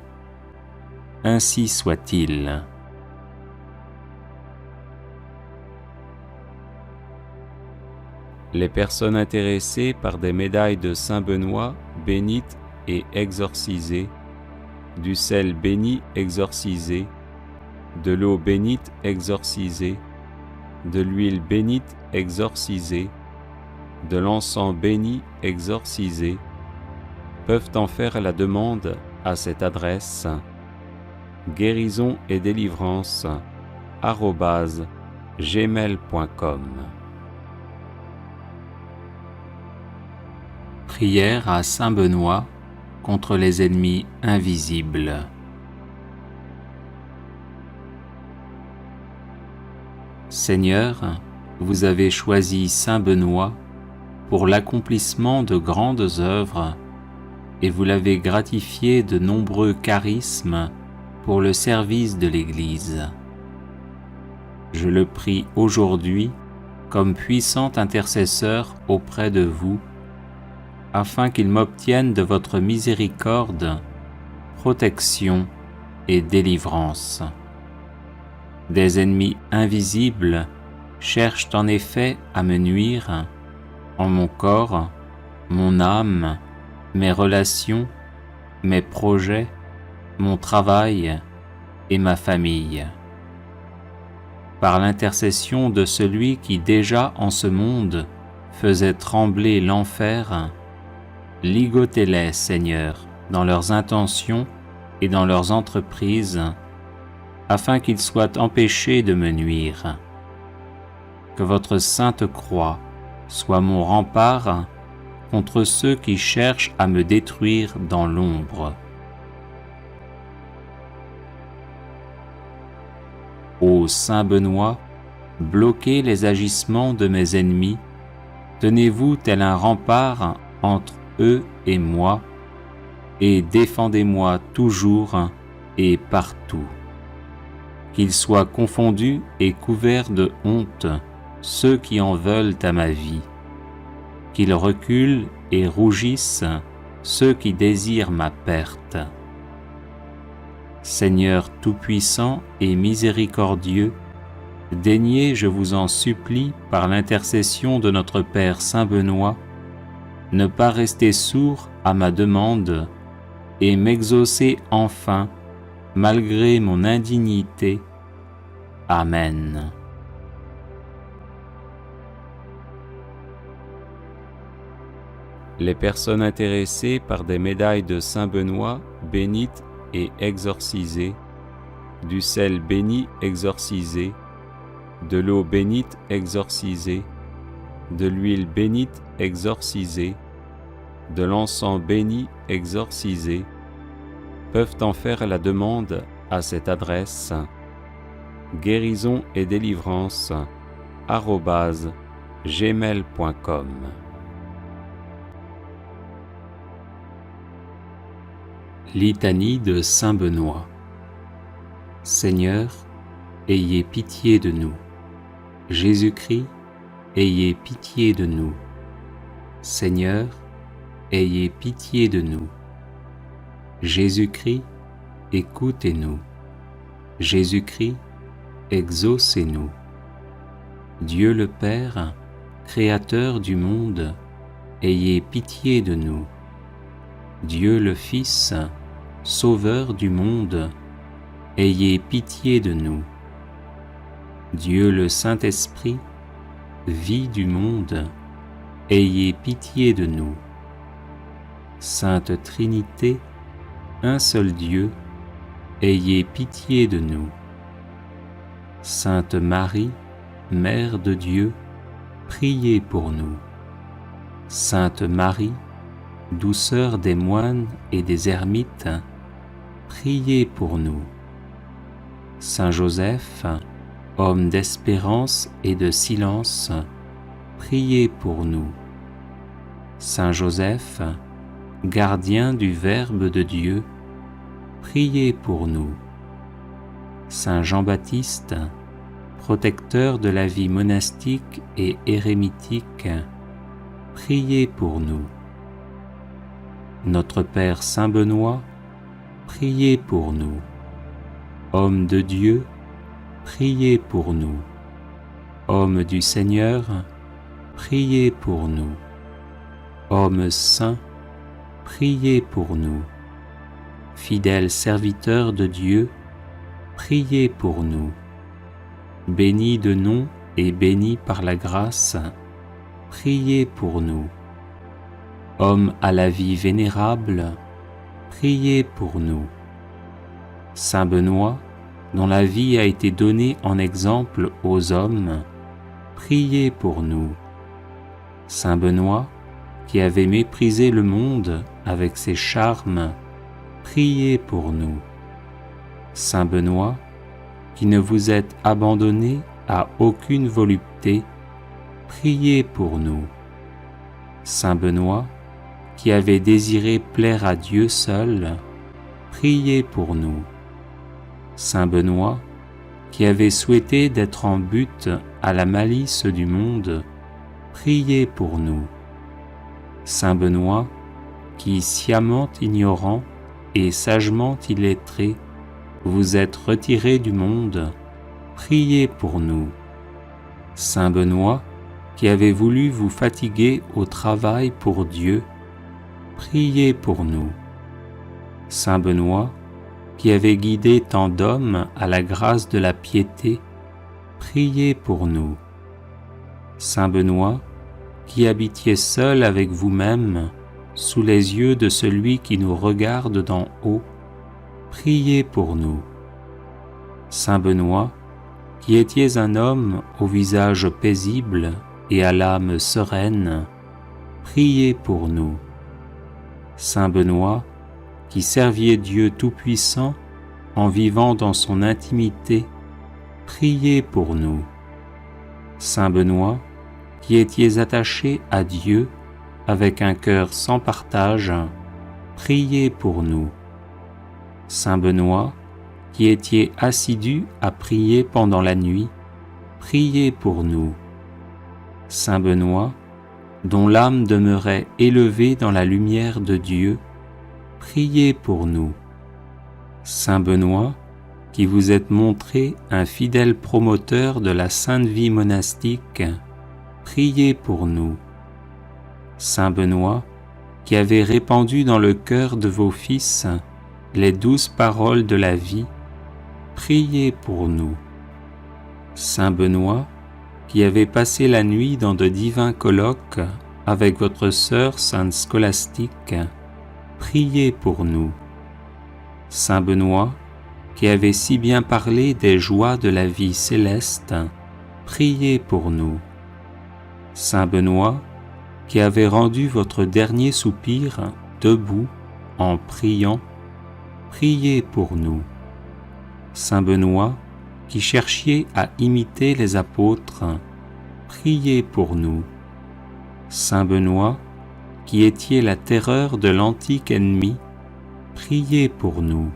S1: Ainsi soit-il. Les personnes intéressées par des médailles de Saint Benoît bénites et exorcisées, du sel béni exorcisé, de l'eau bénite exorcisée, de l'huile bénite exorcisée, de l'encens béni exorcisé, peuvent en faire la demande à cette adresse guérison et délivrance @gmail.com. Prière à Saint Benoît contre les ennemis invisibles. Seigneur, vous avez choisi Saint Benoît pour l'accomplissement de grandes œuvres et vous l'avez gratifié de nombreux charismes pour le service de l'Église. Je le prie aujourd'hui comme puissant intercesseur auprès de vous, afin qu'il m'obtienne de votre miséricorde, protection et délivrance. Des ennemis invisibles cherchent en effet à me nuire en mon corps, mon âme, mes relations, mes projets, mon travail et ma famille. Par l'intercession de celui qui déjà en ce monde faisait trembler l'enfer, ligotez-les, Seigneur, dans leurs intentions et dans leurs entreprises, afin qu'ils soient empêchés de me nuire. Que votre sainte croix soit mon rempart contre ceux qui cherchent à me détruire dans l'ombre. Ô Saint Benoît, bloquez les agissements de mes ennemis, tenez-vous tel un rempart entre eux et moi, et défendez-moi toujours et partout. Qu'ils soient confondus et couverts de honte ceux qui en veulent à ma vie, qu'ils reculent et rougissent ceux qui désirent ma perte. Seigneur tout-puissant et miséricordieux, daignez, je vous en supplie, par l'intercession de notre Père Saint Benoît, ne pas rester sourd à ma demande et m'exaucer enfin, malgré mon indignité. Amen. Les personnes intéressées par des médailles de Saint Benoît bénites et exorcisées, du sel béni exorcisé, de l'eau bénite exorcisée, de l'huile bénite exorcisée, de l'encens béni exorcisé, peuvent en faire la demande à cette adresse guérison et délivrance @gmail.com. Litanie de Saint Benoît. Seigneur, ayez pitié de nous. Jésus-Christ, ayez pitié de nous. Seigneur, ayez pitié de nous. Jésus-Christ, écoutez-nous. Jésus-Christ, exaucez-nous. Dieu le Père, Créateur du monde, ayez pitié de nous. Dieu le Fils, Sauveur du monde, ayez pitié de nous. Dieu le Saint-Esprit, vie du monde, ayez pitié de nous. Sainte Trinité, un seul Dieu, ayez pitié de nous. Sainte Marie, Mère de Dieu, priez pour nous. Sainte Marie, douceur des moines et des ermites, priez pour nous. Saint Joseph, homme d'espérance et de silence, priez pour nous. Saint Joseph, gardien du Verbe de Dieu, priez pour nous. Saint Jean-Baptiste, protecteur de la vie monastique et érémitique, priez pour nous. Notre Père Saint Benoît, priez pour nous. Homme de Dieu, priez pour nous. Homme du Seigneur, priez pour nous. Homme saint, priez pour nous. Fidèle serviteur de Dieu, priez pour nous. Béni de nom et béni par la grâce, priez pour nous. Homme à la vie vénérable, priez pour nous. Saint Benoît, dont la vie a été donnée en exemple aux hommes, priez pour nous. Saint Benoît, qui avait méprisé le monde avec ses charmes, priez pour nous. Saint Benoît, qui ne vous êtes abandonné à aucune volupté, priez pour nous. Saint Benoît, qui avait désiré plaire à Dieu seul, priez pour nous. Saint Benoît, qui avait souhaité d'être en butte à la malice du monde, priez pour nous. Saint Benoît, qui sciemment ignorant et sagement illettré, vous êtes retiré du monde, priez pour nous. Saint Benoît, qui avait voulu vous fatiguer au travail pour Dieu, priez pour nous. Saint Benoît, qui avait guidé tant d'hommes à la grâce de la piété, priez pour nous. Saint Benoît, qui habitiez seul avec vous-même, sous les yeux de celui qui nous regarde d'en haut, priez pour nous. Saint Benoît, qui étiez un homme au visage paisible et à l'âme sereine, priez pour nous. Saint Benoît, qui serviez Dieu Tout-Puissant en vivant dans son intimité, priez pour nous. Saint Benoît, qui étiez attaché à Dieu avec un cœur sans partage, priez pour nous. Saint Benoît, qui étiez assidu à prier pendant la nuit, priez pour nous. Saint Benoît, dont l'âme demeurait élevée dans la lumière de Dieu, priez pour nous. Saint Benoît, qui vous êtes montré un fidèle promoteur de la sainte vie monastique, priez pour nous. Saint Benoît, qui avez répandu dans le cœur de vos fils les douces paroles de la vie, priez pour nous. Saint Benoît, qui avez passé la nuit dans de divins colloques avec votre sœur sainte Scolastique, priez pour nous. Saint Benoît, qui avez si bien parlé des joies de la vie céleste, priez pour nous. Saint Benoît, qui avez rendu votre dernier soupir debout en priant, priez pour nous. Saint Benoît, qui cherchiez à imiter les apôtres, priez pour nous. Saint Benoît, qui étiez la terreur de l'antique ennemi, priez pour nous.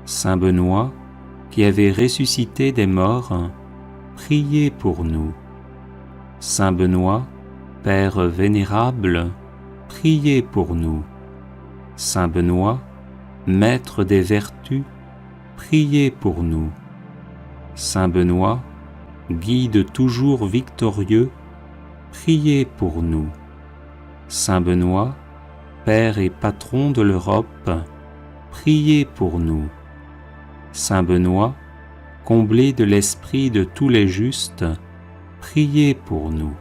S1: Saint Benoît, qui avez ressuscité des morts, priez pour nous. Saint Benoît, Père vénérable, priez pour nous. Saint Benoît, maître des vertus, priez pour nous. Saint Benoît, guide toujours victorieux, priez pour nous. Saint Benoît, Père et patron de l'Europe, priez pour nous. Saint Benoît, comblé de l'esprit de tous les justes, priez pour nous.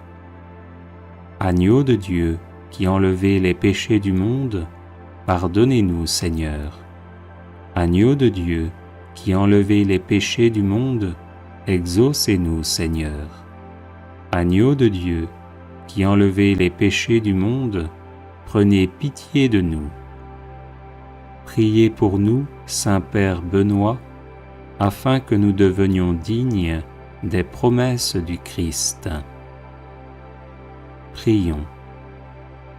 S1: Agneau de Dieu, qui enlevez les péchés du monde, pardonnez-nous, Seigneur. Agneau de Dieu, qui enlevez les péchés du monde, exaucez-nous, Seigneur. Agneau de Dieu, qui enlevez les péchés du monde, prenez pitié de nous. Priez pour nous, Saint-Père Benoît, afin que nous devenions dignes des promesses du Christ. Prions.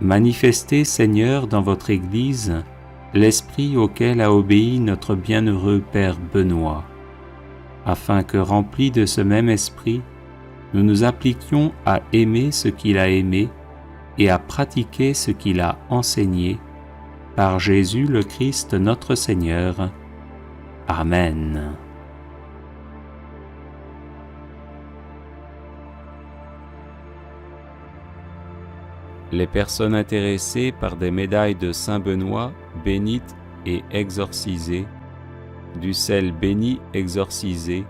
S1: Manifestez, Seigneur, dans votre Église, l'esprit auquel a obéi notre bienheureux Père Benoît, afin que, remplis de ce même esprit, nous nous appliquions à aimer ce qu'il a aimé et à pratiquer ce qu'il a enseigné, par Jésus le Christ notre Seigneur. Amen. Les personnes intéressées par des médailles de Saint Benoît bénites et exorcisées, du sel béni exorcisé,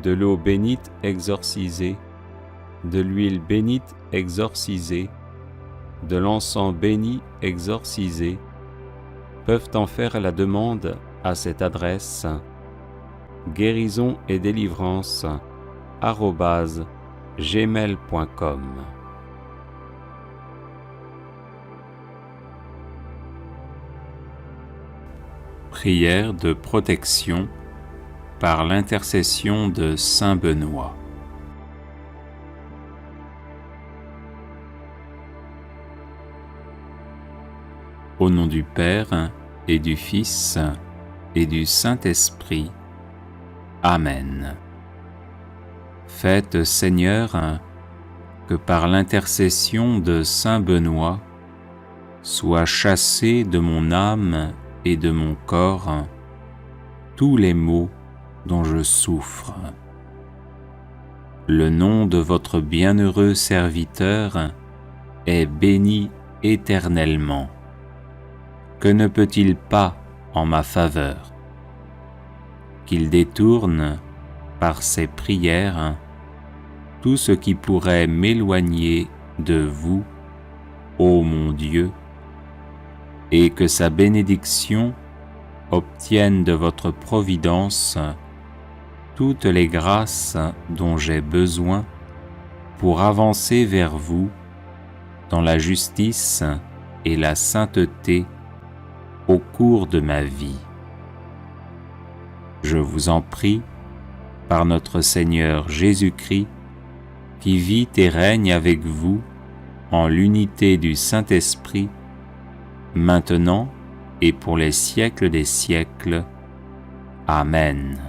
S1: de l'eau bénite exorcisée, de l'huile bénite exorcisée, de l'encens béni exorcisé, peuvent en faire la demande à cette adresse guérison et délivrance @gmail.com. Prière de protection par l'intercession de Saint Benoît. Au nom du Père et du Fils et du Saint-Esprit. Amen. Faites, Seigneur, que par l'intercession de Saint Benoît, soient chassés de mon âme et de mon corps tous les maux dont je souffre. Le nom de votre bienheureux serviteur est béni éternellement. Que ne peut-il pas en ma faveur? Qu'il détourne, par ses prières, tout ce qui pourrait m'éloigner de vous, ô mon Dieu, et que sa bénédiction obtienne de votre providence toutes les grâces dont j'ai besoin pour avancer vers vous dans la justice et la sainteté au cours de ma vie. Je vous en prie, par notre Seigneur Jésus-Christ, qui vit et règne avec vous en l'unité du Saint-Esprit, maintenant et pour les siècles des siècles. Amen.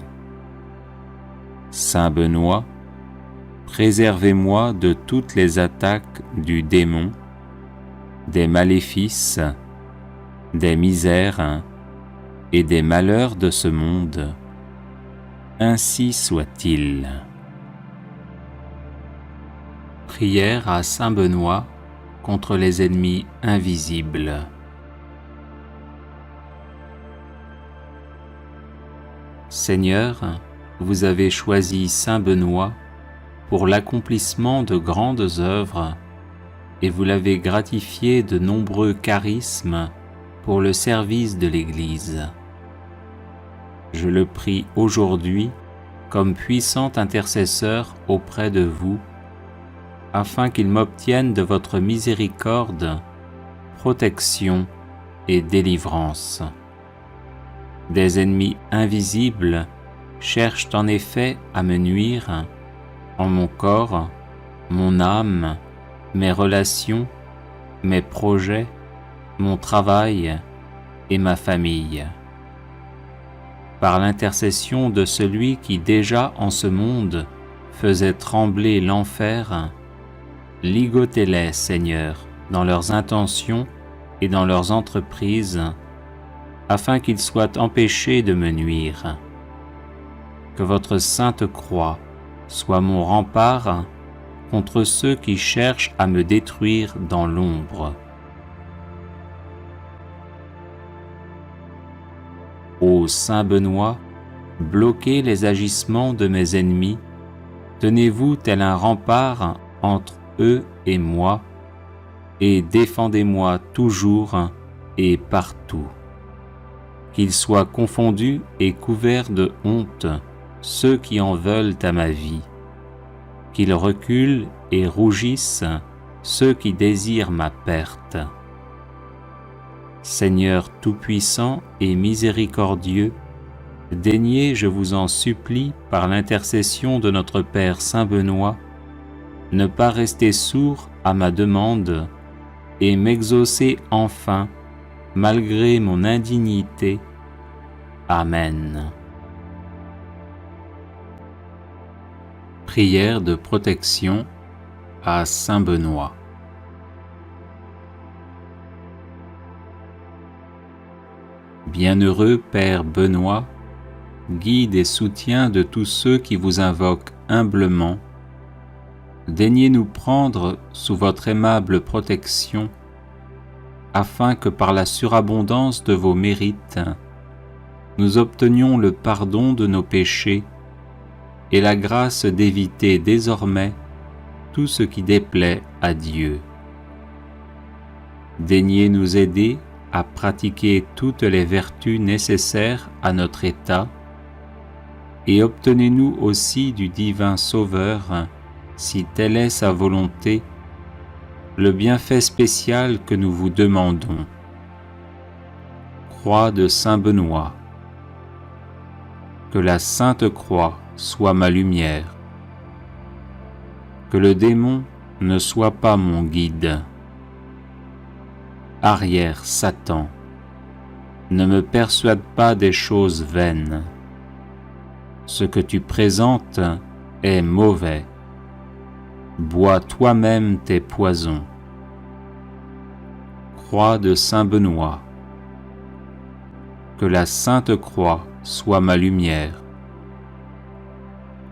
S1: Saint Benoît, préservez-moi de toutes les attaques du démon, des maléfices, des misères et des malheurs de ce monde. Ainsi soit-il. Prière à Saint Benoît contre les ennemis invisibles. Seigneur, vous avez choisi Saint Benoît pour l'accomplissement de grandes œuvres et vous l'avez gratifié de nombreux charismes pour le service de l'Église. Je le prie aujourd'hui comme puissant intercesseur auprès de vous, afin qu'il m'obtienne de votre miséricorde, protection et délivrance. Des ennemis invisibles cherchent en effet à me nuire en mon corps, mon âme, mes relations, mes projets, mon travail et ma famille. Par l'intercession de celui qui déjà en ce monde faisait trembler l'enfer, ligotez-les, Seigneur, dans leurs intentions et dans leurs entreprises, afin qu'ils soient empêchés de me nuire. Que votre sainte croix soit mon rempart contre ceux qui cherchent à me détruire dans l'ombre. Ô Saint Benoît, bloquez les agissements de mes ennemis, tenez-vous tel un rempart entre eux et moi, et défendez-moi toujours et partout. Qu'ils soient confondus et couverts de honte ceux qui en veulent à ma vie, qu'ils reculent et rougissent ceux qui désirent ma perte. Seigneur tout-puissant et miséricordieux, daignez, je vous en supplie, par l'intercession de notre Père Saint Benoît, ne pas rester sourd à ma demande et m'exaucer enfin, malgré mon indignité. Amen. Prière de protection à Saint Benoît. Bienheureux Père Benoît, guide et soutien de tous ceux qui vous invoquent humblement, daignez nous prendre sous votre aimable protection, afin que par la surabondance de vos mérites, nous obtenions le pardon de nos péchés et la grâce d'éviter désormais tout ce qui déplaît à Dieu. Daignez nous aider à pratiquer toutes les vertus nécessaires à notre état, et obtenez-nous aussi du divin Sauveur, si telle est sa volonté, le bienfait spécial que nous vous demandons. Croix de Saint Benoît. Que la Sainte Croix soit ma lumière. Que le démon ne soit pas mon guide. Arrière Satan, ne me persuade pas des choses vaines. Ce que tu présentes est mauvais. Bois toi-même tes poisons. Croix de Saint Benoît. Que la Sainte Croix soit ma lumière.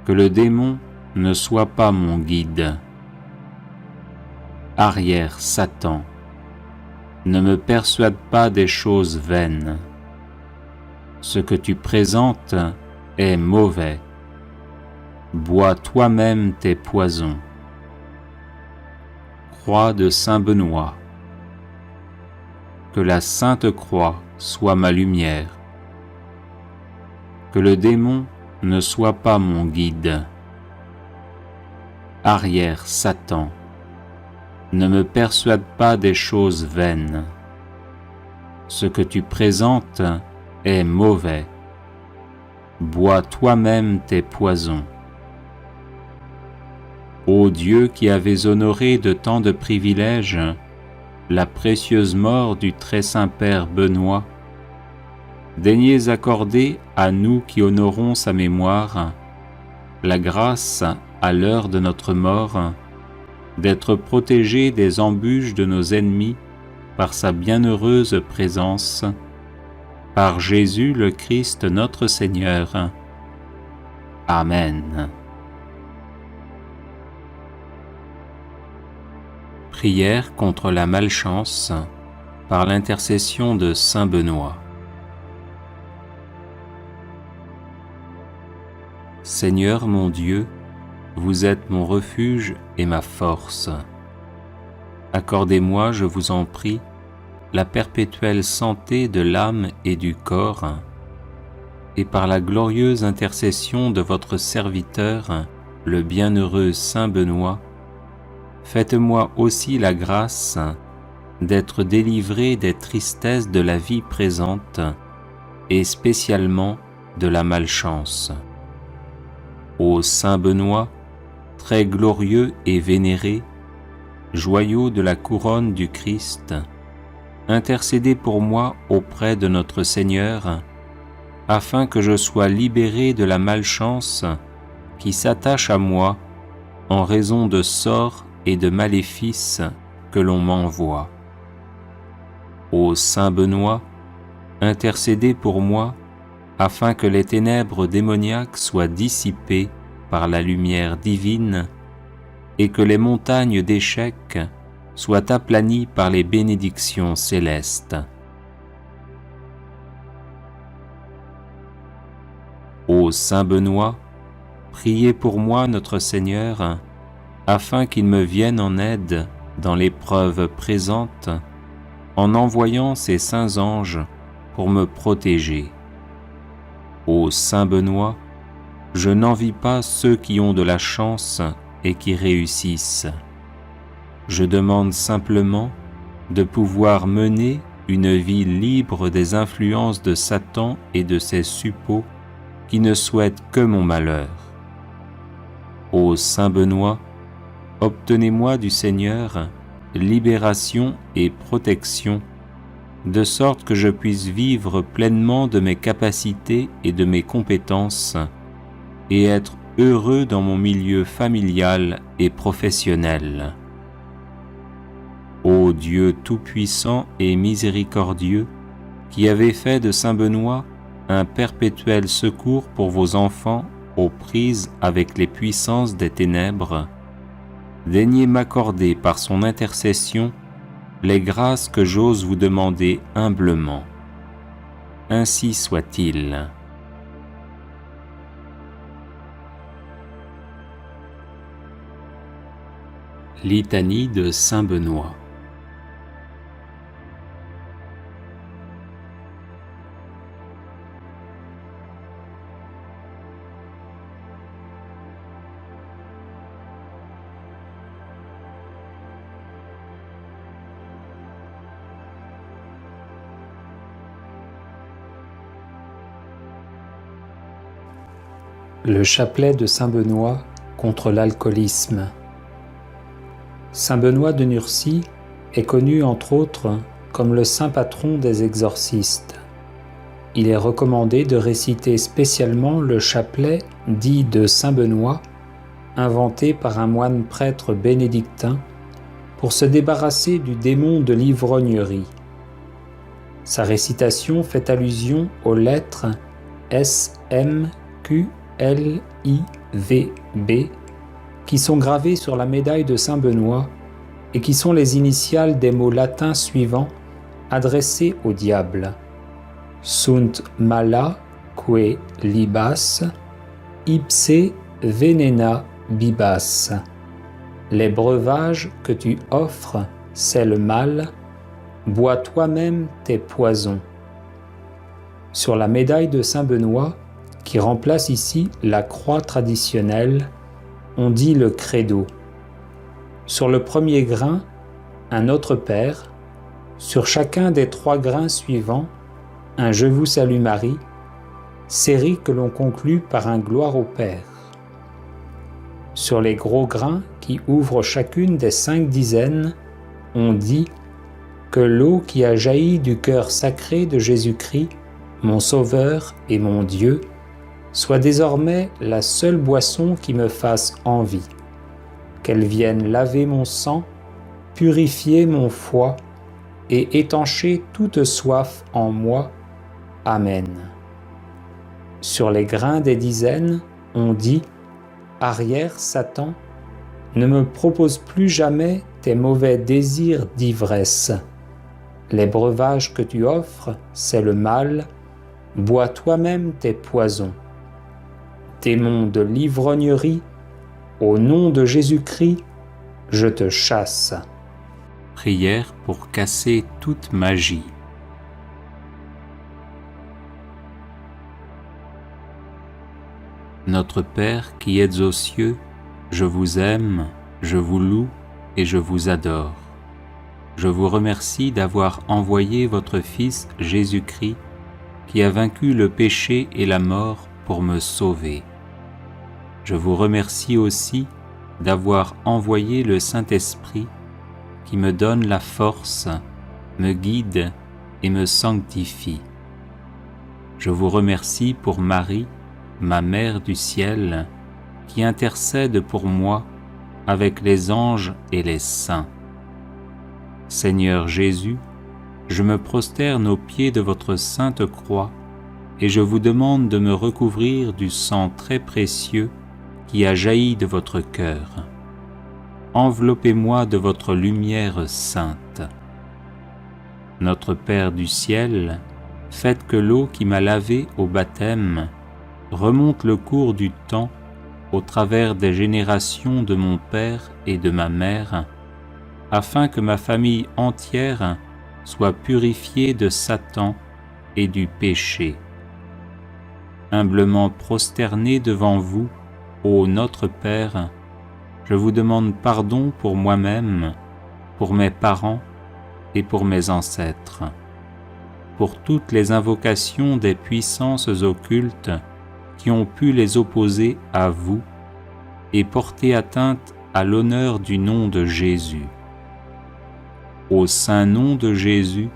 S1: Que le démon ne soit pas mon guide. Arrière Satan, ne me persuade pas des choses vaines. Ce que tu présentes est mauvais. Bois toi-même tes poisons. Croix de Saint Benoît. Que la Sainte Croix soit ma lumière. Que le démon ne soit pas mon guide. Arrière Satan, ne me persuade pas des choses vaines. Ce que tu présentes est mauvais. Bois toi-même tes poisons. Ô Dieu qui avais honoré de tant de privilèges la précieuse mort du très saint Père Benoît, daignez accorder à nous qui honorons sa mémoire la grâce, à l'heure de notre mort, d'être protégés des embûches de nos ennemis par sa bienheureuse présence, par Jésus le Christ notre Seigneur. Amen. Prière contre la malchance par l'intercession de Saint Benoît. Seigneur mon Dieu, vous êtes mon refuge et ma force. Accordez-moi, je vous en prie, la perpétuelle santé de l'âme et du corps, et par la glorieuse intercession de votre serviteur, le bienheureux Saint Benoît, faites-moi aussi la grâce d'être délivré des tristesses de la vie présente et spécialement de la malchance. Ô Saint Benoît, très glorieux et vénéré, joyau de la couronne du Christ, intercédez pour moi auprès de notre Seigneur, afin que je sois libéré de la malchance qui s'attache à moi en raison de sorts et de maléfices que l'on m'envoie. Ô Saint Benoît, intercédez pour moi, afin que les ténèbres démoniaques soient dissipées par la lumière divine et que les montagnes d'échecs soient aplanies par les bénédictions célestes. Ô Saint Benoît, priez pour moi notre Seigneur, afin qu'il me vienne en aide dans l'épreuve présente, en envoyant ses saints anges pour me protéger. Ô Saint Benoît, je n'envie pas ceux qui ont de la chance et qui réussissent. Je demande simplement de pouvoir mener une vie libre des influences de Satan et de ses suppôts qui ne souhaitent que mon malheur. Ô Saint Benoît, obtenez-moi du Seigneur libération et protection, de sorte que je puisse vivre pleinement de mes capacités et de mes compétences, et être heureux dans mon milieu familial et professionnel. Ô Dieu tout-puissant et miséricordieux, qui avez fait de Saint Benoît un perpétuel secours pour vos enfants aux prises avec les puissances des ténèbres, daignez m'accorder par son intercession les grâces que j'ose vous demander humblement. Ainsi soit-il. Litanie de Saint Benoît.
S2: Le chapelet de Saint Benoît contre l'alcoolisme. Saint Benoît de Nursie est connu entre autres comme le saint patron des exorcistes. Il est recommandé de réciter spécialement le chapelet dit de Saint Benoît, inventé par un moine prêtre bénédictin, pour se débarrasser du démon de l'ivrognerie. Sa récitation fait allusion aux lettres S, M, Q, L, I, V, B, qui sont gravées sur la médaille de Saint Benoît et qui sont les initiales des mots latins suivants adressés au diable. Sunt mala que libas, ipse venena bibas. Les breuvages que tu offres, c'est le mal, bois toi-même tes poisons. Sur la médaille de Saint Benoît, qui remplace ici la croix traditionnelle, on dit le credo. Sur le premier grain, un Notre Père. Sur chacun des 3 grains suivants, un Je vous salue Marie, série que l'on conclut par un Gloire au Père. Sur les gros grains qui ouvrent chacune des 5 dizaines, on dit que l'eau qui a jailli du cœur sacré de Jésus-Christ, mon Sauveur et mon Dieu, soit désormais la seule boisson qui me fasse envie, qu'elle vienne laver mon sang, purifier mon foie et étancher toute soif en moi. Amen. Sur les grains des dizaines, on dit « Arrière, Satan, ne me propose plus jamais tes mauvais désirs d'ivresse. Les breuvages que tu offres, c'est le mal, bois toi-même tes poisons. Démon de l'ivrognerie, au nom de Jésus-Christ, je te chasse. »
S1: Prière pour casser toute magie. Notre Père qui êtes aux cieux, je vous aime, je vous loue et je vous adore. Je vous remercie d'avoir envoyé votre Fils Jésus-Christ, qui a vaincu le péché et la mort pour me sauver. Je vous remercie aussi d'avoir envoyé le Saint-Esprit qui me donne la force, me guide et me sanctifie. Je vous remercie pour Marie, ma Mère du ciel, qui intercède pour moi avec les anges et les saints. Seigneur Jésus, je me prosterne aux pieds de votre sainte croix et je vous demande de me recouvrir du sang très précieux qui a jailli de votre cœur. Enveloppez-moi de votre lumière sainte. Notre Père du ciel, faites que l'eau qui m'a lavé au baptême remonte le cours du temps au travers des générations de mon père et de ma mère, afin que ma famille entière soit purifiée de Satan et du péché. Humblement prosterné devant vous, ô notre Père, je vous demande pardon pour moi-même, pour mes parents et pour mes ancêtres, pour toutes les invocations des puissances occultes qui ont pu les opposer à vous et porter atteinte à l'honneur du nom de Jésus. Au saint nom de Jésus,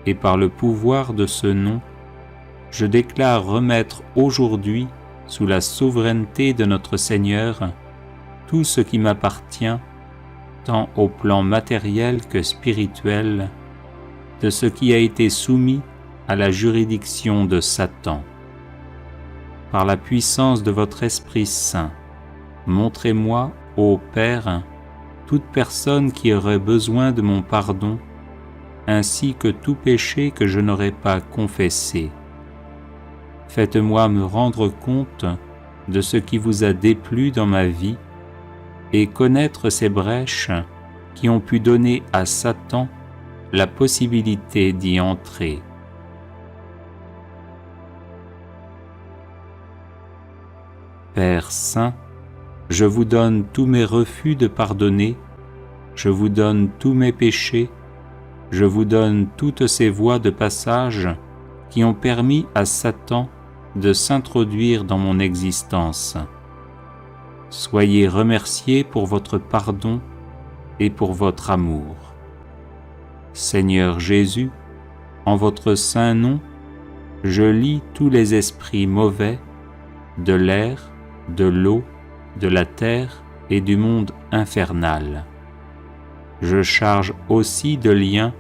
S1: et par le pouvoir de ce nom, je déclare remettre aujourd'hui, sous la souveraineté de notre Seigneur, tout ce qui m'appartient, tant au plan matériel que spirituel, de ce qui a été soumis à la juridiction de Satan. Par la puissance de votre Esprit Saint, montrez-moi, ô Père, toute personne qui aurait besoin de mon pardon, ainsi que tout péché que je n'aurais pas confessé. Faites-moi me rendre compte de ce qui vous a déplu dans ma vie et connaître ces brèches qui ont pu donner à Satan la possibilité d'y entrer. Père Saint, je vous donne tous mes refus de pardonner, je vous donne tous mes péchés, je vous donne toutes ces voies de passage qui ont permis à Satan de s'introduire dans mon existence. Soyez remerciés pour votre pardon et pour votre amour. Seigneur Jésus, en votre saint nom, je lie tous les esprits mauvais de l'air, de l'eau, de la terre et du monde infernal. Je charge aussi de liens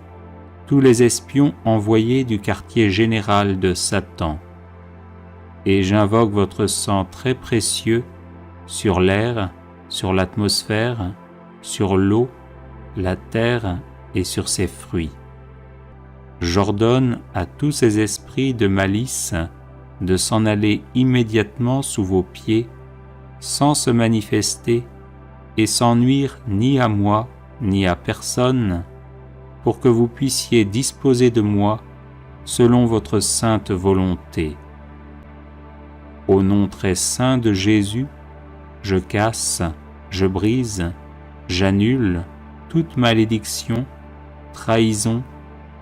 S1: tous les espions envoyés du quartier général de Satan, et j'invoque votre sang très précieux sur l'air, sur l'atmosphère, sur l'eau, la terre et sur ses fruits. J'ordonne à tous ces esprits de malice de s'en aller immédiatement sous vos pieds, sans se manifester et sans nuire ni à moi ni à personne, pour que vous puissiez disposer de moi selon votre sainte volonté. Au nom très saint de Jésus, je casse, je brise, j'annule toute malédiction, trahison,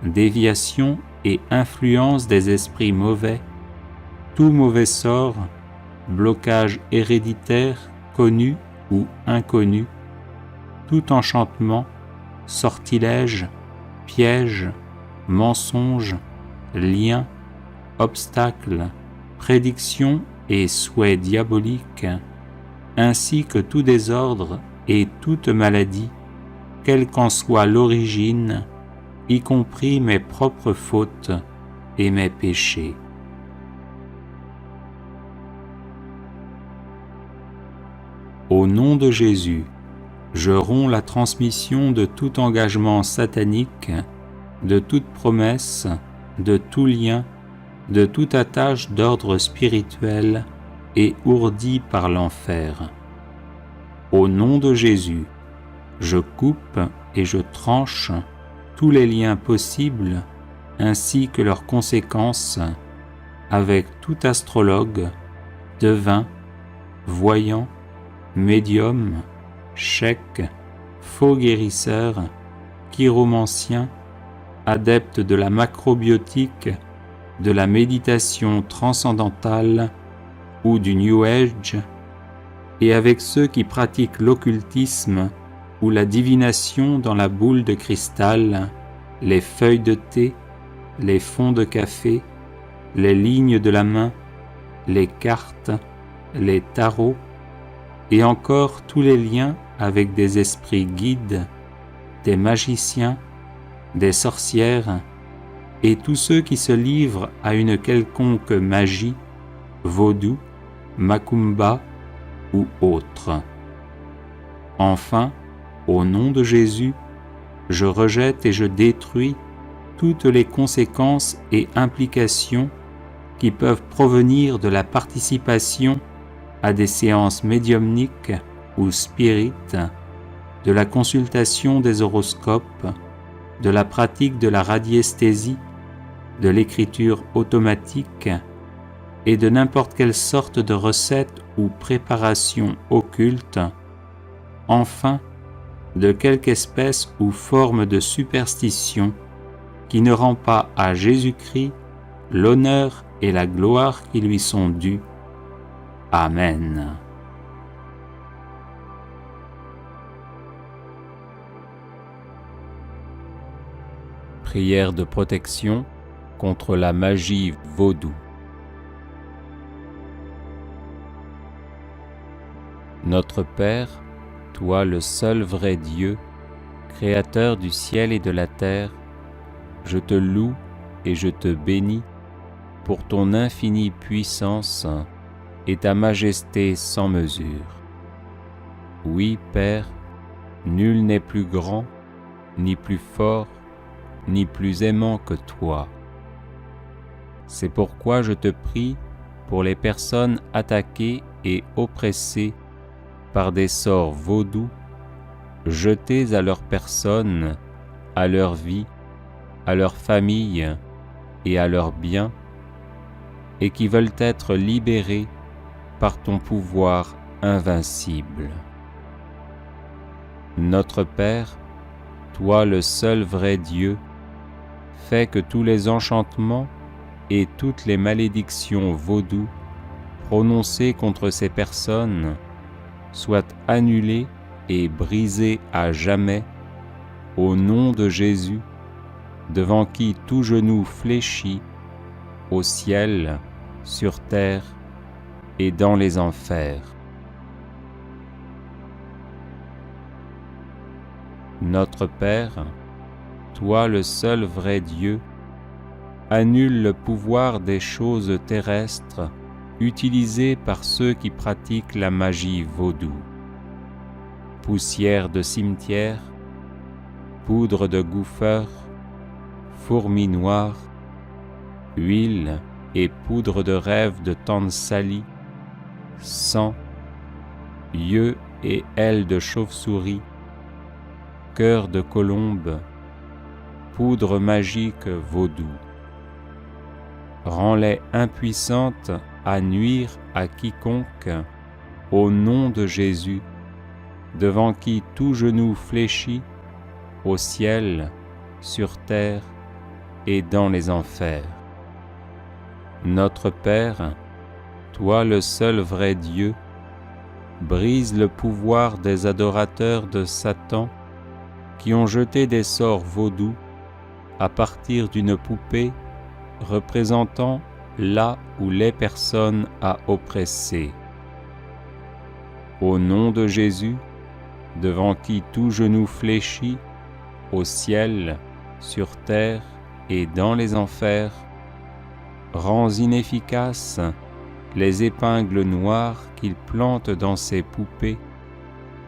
S1: déviation et influence des esprits mauvais, tout mauvais sort, blocage héréditaire, connu ou inconnu, tout enchantement, sortilège, piège, mensonge, lien, obstacle, prédiction et souhait diabolique, ainsi que tout désordre et toute maladie, quelle qu'en soit l'origine, y compris mes propres fautes et mes péchés. Au nom de Jésus, je romps la transmission de tout engagement satanique, de toute promesse, de tout lien, de toute attache d'ordre spirituel et ourdi par l'enfer. Au nom de Jésus, je coupe et je tranche tous les liens possibles ainsi que leurs conséquences avec tout astrologue, devin, voyant, médium, cheik, faux guérisseur, chiromancien, adepte de la macrobiotique, de la méditation transcendantale ou du New Age, et avec ceux qui pratiquent l'occultisme ou la divination dans la boule de cristal, les feuilles de thé, les fonds de café, les lignes de la main, les cartes, les tarots, et encore tous les liens avec des esprits guides, des magiciens, des sorcières et tous ceux qui se livrent à une quelconque magie, vaudou, macumba ou autre. Enfin, au nom de Jésus, je rejette et je détruis toutes les conséquences et implications qui peuvent provenir de la participation à des séances médiumniques ou spirites, de la consultation des horoscopes, de la pratique de la radiesthésie, de l'écriture automatique et de n'importe quelle sorte de recette ou préparation occulte, enfin, de quelque espèce ou forme de superstition qui ne rend pas à Jésus-Christ l'honneur et la gloire qui lui sont dus. Amen. Prière de protection contre la magie vaudou. Notre Père, toi le seul vrai Dieu, Créateur du ciel et de la terre, je te loue et je te bénis pour ton infinie puissance et ta majesté sans mesure. Oui, Père, nul n'est plus grand, ni plus fort, ni plus aimant que toi. C'est pourquoi je te prie pour les personnes attaquées et oppressées par des sorts vaudous, jetés à leur personne, à leur vie, à leur famille et à leurs biens, et qui veulent être libérés par ton pouvoir invincible. Notre Père, toi le seul vrai Dieu, fais que tous les enchantements et toutes les malédictions vaudous prononcées contre ces personnes soient annulés et brisés à jamais au nom de Jésus, devant qui tout genou fléchit au ciel, sur terre et dans les enfers. Notre Père, toi le seul vrai Dieu, annule le pouvoir des choses terrestres utilisées par ceux qui pratiquent la magie vaudou. Poussière de cimetière, poudre de gouffeur, fourmis noires, huile et poudre de rêve de Tansali, sang, yeux et ailes de chauve-souris, cœur de colombe, poudre magique vaudou. Rends-les impuissantes à nuire à quiconque, au nom de Jésus, devant qui tout genou fléchit, au ciel, sur terre et dans les enfers. Notre Père, toi le seul vrai Dieu, brise le pouvoir des adorateurs de Satan qui ont jeté des sorts vaudous à partir d'une poupée représentant là où les personnes à oppresser. Au nom de Jésus, devant qui tout genou fléchit, au ciel, sur terre et dans les enfers, rends inefficaces les épingles noires qu'ils plantent dans ces poupées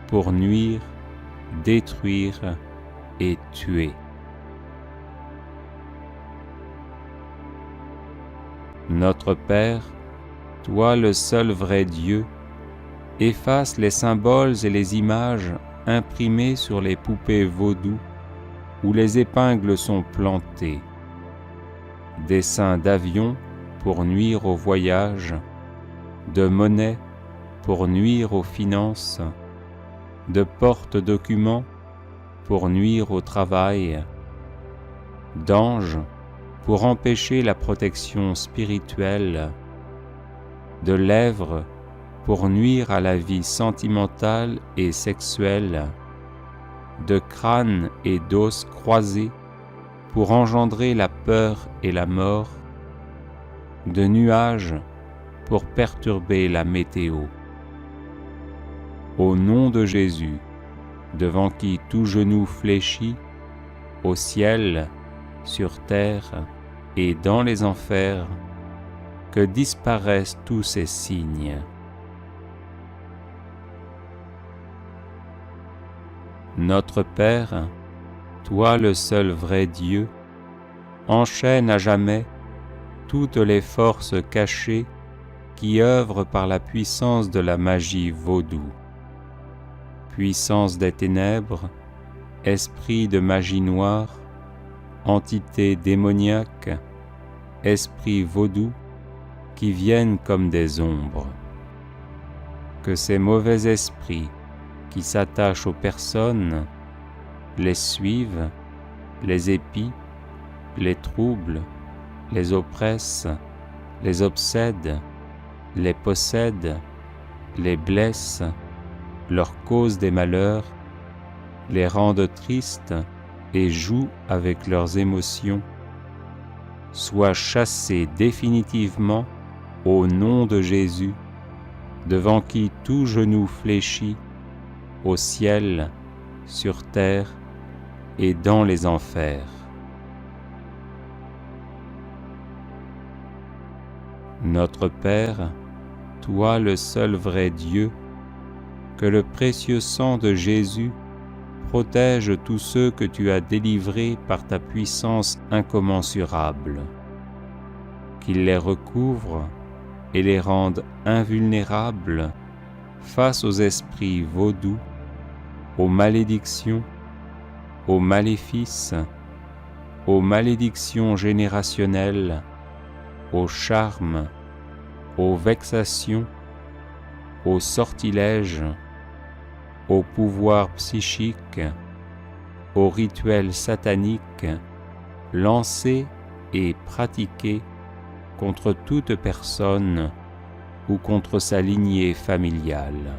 S1: pour nuire, détruire et tuer. Notre Père, toi le seul vrai Dieu, efface les symboles et les images imprimées sur les poupées vaudou où les épingles sont plantées. Dessins d'avions pour nuire au voyage, de monnaie pour nuire aux finances, de porte-documents pour nuire au travail, d'anges pour empêcher la protection spirituelle, de lèvres pour nuire à la vie sentimentale et sexuelle, de crânes et d'os croisés pour engendrer la peur et la mort, de nuages pour perturber la météo. Au nom de Jésus, devant qui tout genou fléchit, au ciel, sur terre et dans les enfers, que disparaissent tous ces signes. Notre Père, toi le seul vrai Dieu, enchaîne à jamais toutes les forces cachées qui œuvrent par la puissance de la magie vaudou. Puissance des ténèbres, esprit de magie noire, entité démoniaque, esprit vaudou, qui viennent comme des ombres. Que ces mauvais esprits qui s'attachent aux personnes les suivent, les épient, les troublent, les oppressent, les obsèdent, les possèdent, les blessent, leur causent des malheurs, les rendent tristes et jouent avec leurs émotions, soient chassés définitivement au nom de Jésus, devant qui tout genou fléchit, au ciel, sur terre et dans les enfers. Notre Père, toi le seul vrai Dieu, que le précieux sang de Jésus protège tous ceux que tu as délivrés par ta puissance incommensurable, qu'il les recouvre et les rende invulnérables face aux esprits vaudous, aux malédictions, aux maléfices, aux malédictions générationnelles, aux charmes, aux vexations, aux sortilèges, aux pouvoirs psychiques, aux rituels sataniques lancés et pratiqués contre toute personne ou contre sa lignée familiale.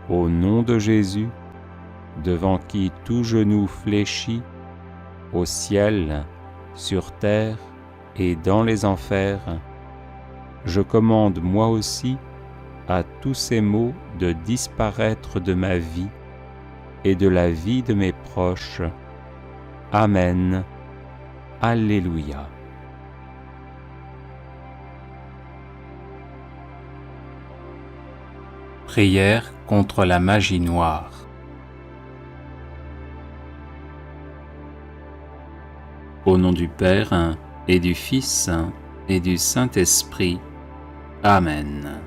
S1: Au nom de Jésus, devant qui tout genou fléchit, au ciel, sur terre et dans les enfers, je commande moi aussi à tous ces maux de disparaître de ma vie et de la vie de mes proches. Amen. Alléluia. Prière contre la magie noire. Au nom du Père et du Fils et du Saint-Esprit. Amen.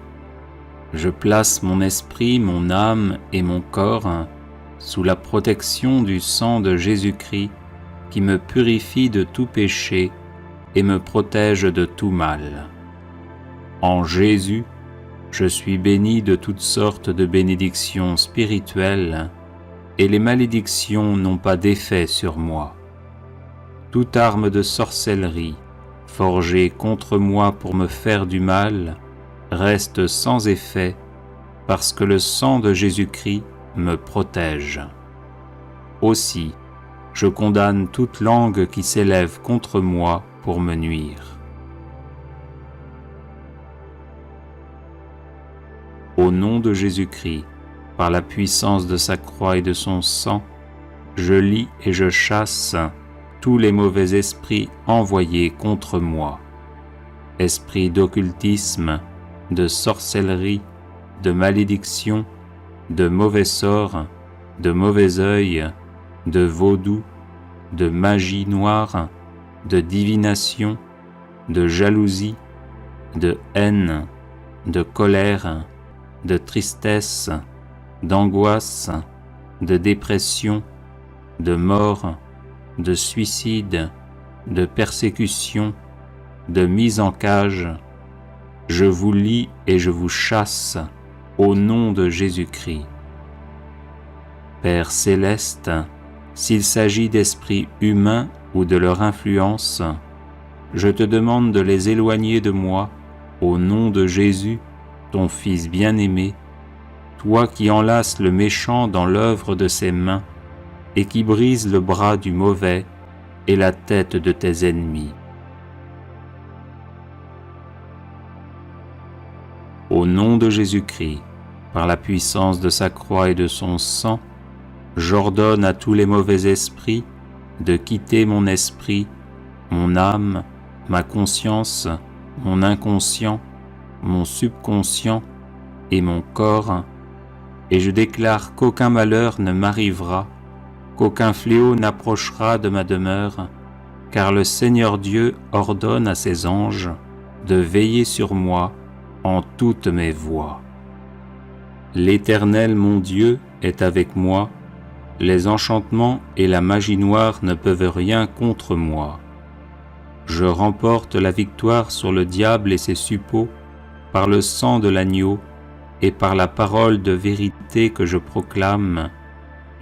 S1: Je place mon esprit, mon âme et mon corps sous la protection du sang de Jésus-Christ qui me purifie de tout péché et me protège de tout mal. En Jésus, je suis béni de toutes sortes de bénédictions spirituelles et les malédictions n'ont pas d'effet sur moi. Toute arme de sorcellerie forgée contre moi pour me faire du mal reste sans effet parce que le sang de Jésus-Christ me protège. Aussi, je condamne toute langue qui s'élève contre moi pour me nuire. Au nom de Jésus-Christ, par la puissance de sa croix et de son sang, je lie et je chasse tous les mauvais esprits envoyés contre moi. Esprits d'occultisme, de sorcellerie, de malédiction, de mauvais sorts, de mauvais œil, de vaudou, de magie noire, de divination, de jalousie, de haine, de colère, de tristesse, d'angoisse, de dépression, de mort, de suicide, de persécution, de mise en cage. Je vous lie et je vous chasse au nom de Jésus-Christ. Père céleste, s'il s'agit d'esprits humains ou de leur influence, je te demande de les éloigner de moi au nom de Jésus, ton Fils bien-aimé, toi qui enlaces le méchant dans l'œuvre de ses mains et qui brises le bras du mauvais et la tête de tes ennemis. Au nom de Jésus-Christ, par la puissance de sa croix et de son sang, J'ordonne à tous les mauvais esprits de quitter mon esprit, mon âme, ma conscience, mon inconscient, mon subconscient et mon corps, et je déclare qu'aucun malheur ne m'arrivera, qu'aucun fléau n'approchera de ma demeure, car le Seigneur Dieu ordonne à ses anges de veiller sur moi en toutes mes voies. L'Éternel mon Dieu est avec moi, les enchantements et la magie noire ne peuvent rien contre moi. Je remporte la victoire sur le diable et ses suppôts par le sang de l'agneau et par la parole de vérité que je proclame.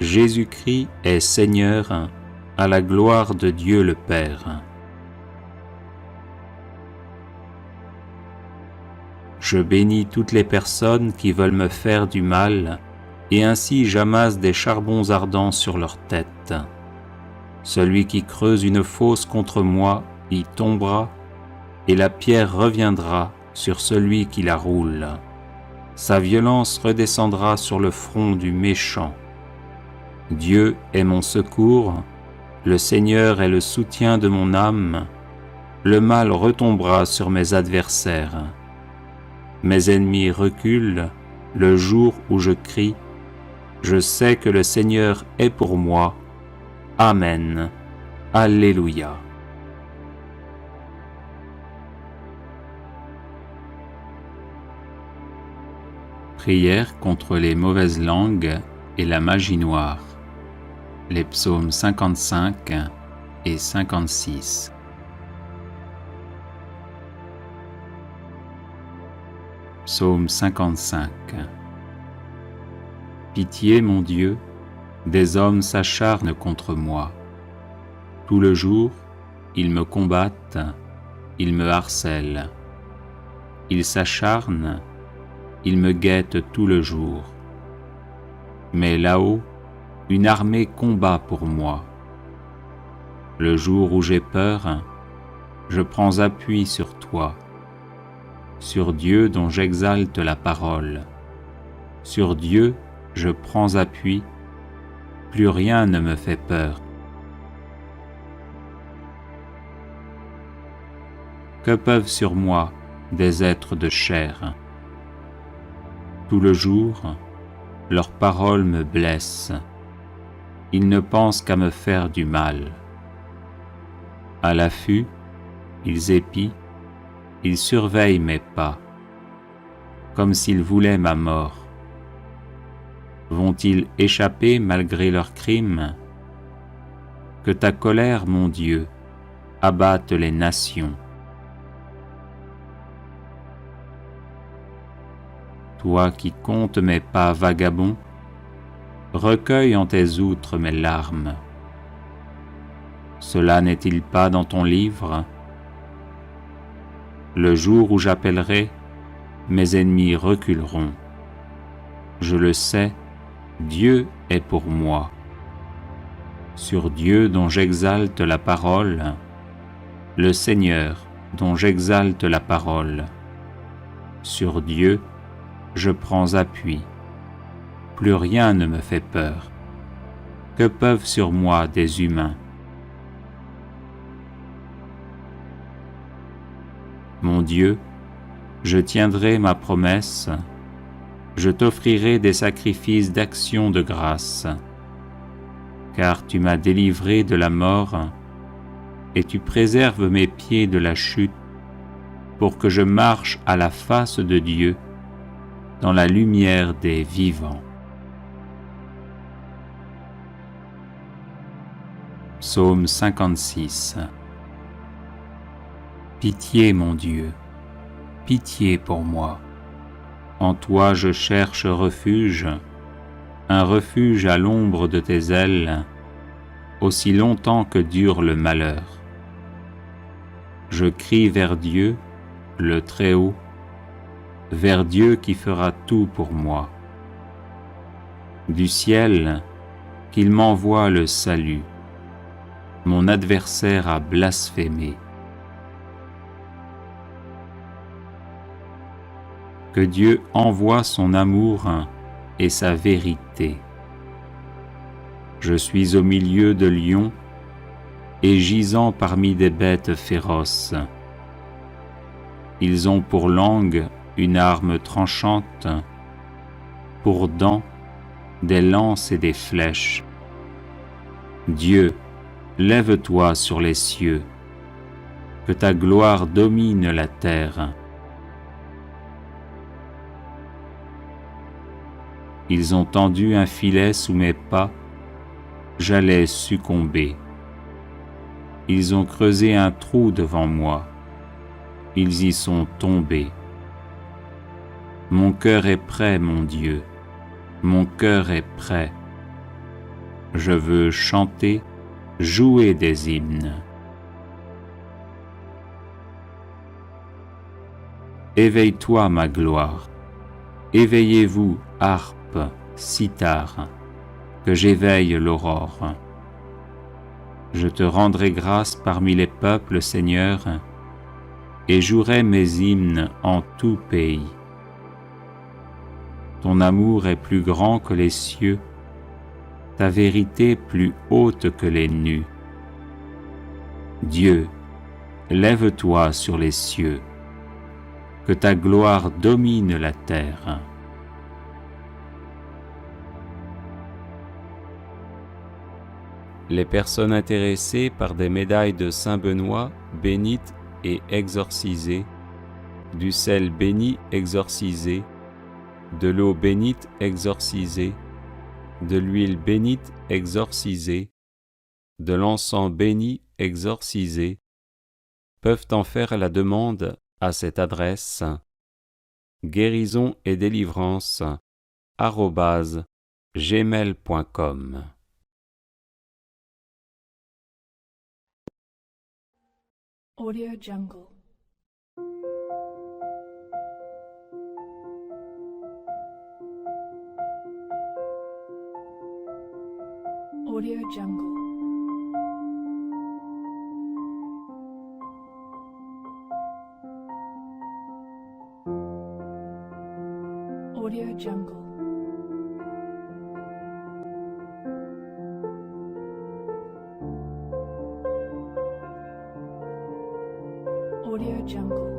S1: Jésus-Christ est Seigneur, à la gloire de Dieu le Père. Je bénis toutes les personnes qui veulent me faire du mal, et ainsi j'amasse des charbons ardents sur leur tête. Celui qui creuse une fosse contre moi y tombera, et la pierre reviendra sur celui qui la roule. Sa violence redescendra sur le front du méchant. Dieu est mon secours, le Seigneur est le soutien de mon âme. Le mal retombera sur mes adversaires. Mes ennemis reculent le jour où je crie. Je sais que le Seigneur est pour moi. Amen. Alléluia. Prière contre les mauvaises langues et la magie noire. Les psaumes 55 et 56. Psaume 55. Pitié, mon Dieu, des hommes s'acharnent contre moi. Tout le jour, ils me combattent, ils me harcèlent. Ils s'acharnent, ils me guettent tout le jour. Mais là-haut, une armée combat pour moi. Le jour où j'ai peur, je prends appui sur toi, sur Dieu dont j'exalte la parole. Sur Dieu, je prends appui, plus rien ne me fait peur. Que peuvent sur moi des êtres de chair? Tout le jour, leurs paroles me blessent. Ils ne pensent qu'à me faire du mal. À l'affût, ils épient, ils surveillent mes pas, comme s'ils voulaient ma mort. Vont-ils échapper malgré leurs crimes? Que ta colère, mon Dieu, abatte les nations. Toi qui comptes mes pas vagabonds, recueille en tes outres mes larmes. Cela n'est-il pas dans ton livre? Le jour où j'appellerai, mes ennemis reculeront. Je le sais, Dieu est pour moi. Sur Dieu dont j'exalte la parole, le Seigneur dont j'exalte la parole. Sur Dieu, je prends appui. Plus rien ne me fait peur. Que peuvent sur moi des humains? Mon Dieu, je tiendrai ma promesse, je t'offrirai des sacrifices d'action de grâce, car tu m'as délivré de la mort et tu préserves mes pieds de la chute pour que je marche à la face de Dieu dans la lumière des vivants. Psaume 56. Pitié, mon Dieu, pitié pour moi. En toi je cherche refuge, un refuge à l'ombre de tes ailes, aussi longtemps que dure le malheur. Je crie vers Dieu, le Très-Haut, vers Dieu qui fera tout pour moi. Du ciel, qu'il m'envoie le salut. Mon adversaire a blasphémé. Que Dieu envoie son amour et sa vérité. Je suis au milieu de lions et gisant parmi des bêtes féroces. Ils ont pour langue une arme tranchante, pour dents des lances et des flèches. Dieu, lève-toi sur les cieux, que ta gloire domine la terre. Ils ont tendu un filet sous mes pas, j'allais succomber. Ils ont creusé un trou devant moi, ils y sont tombés. Mon cœur est prêt, mon Dieu, mon cœur est prêt. Je veux chanter, jouer des hymnes. Éveille-toi, ma gloire, éveillez-vous, harpe, cithare, que j'éveille l'aurore. Je te rendrai grâce parmi les peuples, Seigneur, et jouerai mes hymnes en tout pays. Ton amour est plus grand que les cieux, ta vérité plus haute que les nues. Dieu, lève-toi sur les cieux, que ta gloire domine la terre. Les personnes intéressées par des médailles de Saint Benoît bénites et exorcisées, du sel béni exorcisé, de l'eau bénite exorcisée, de l'huile bénite exorcisée, de l'encens béni exorcisé, peuvent en faire la demande à cette adresse guérison et délivrance @gmail.com.
S3: Audio Jungle. Audio Jungle. Audio Jungle. Audio Jungle.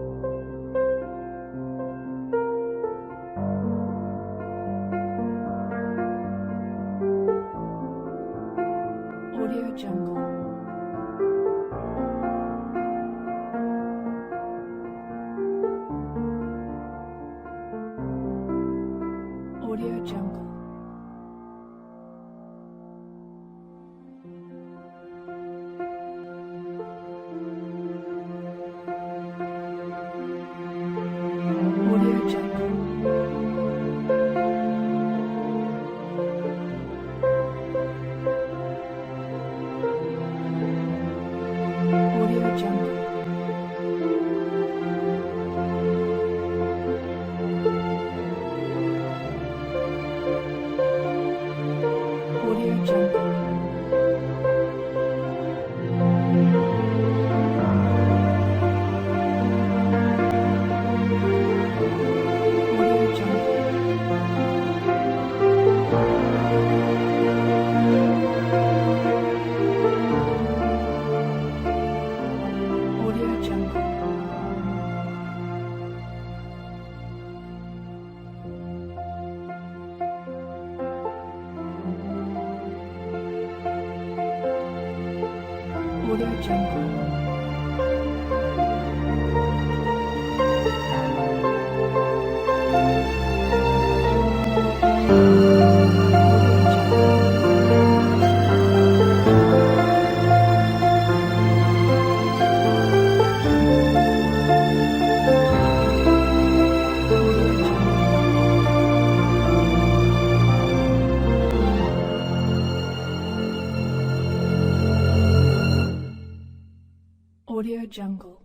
S3: Audio Jungle. Audio Jungle. Audio Jungle. Audio Jungle. Audio Jungle. Audio Jungle. Audio Jungle. Audio Jungle.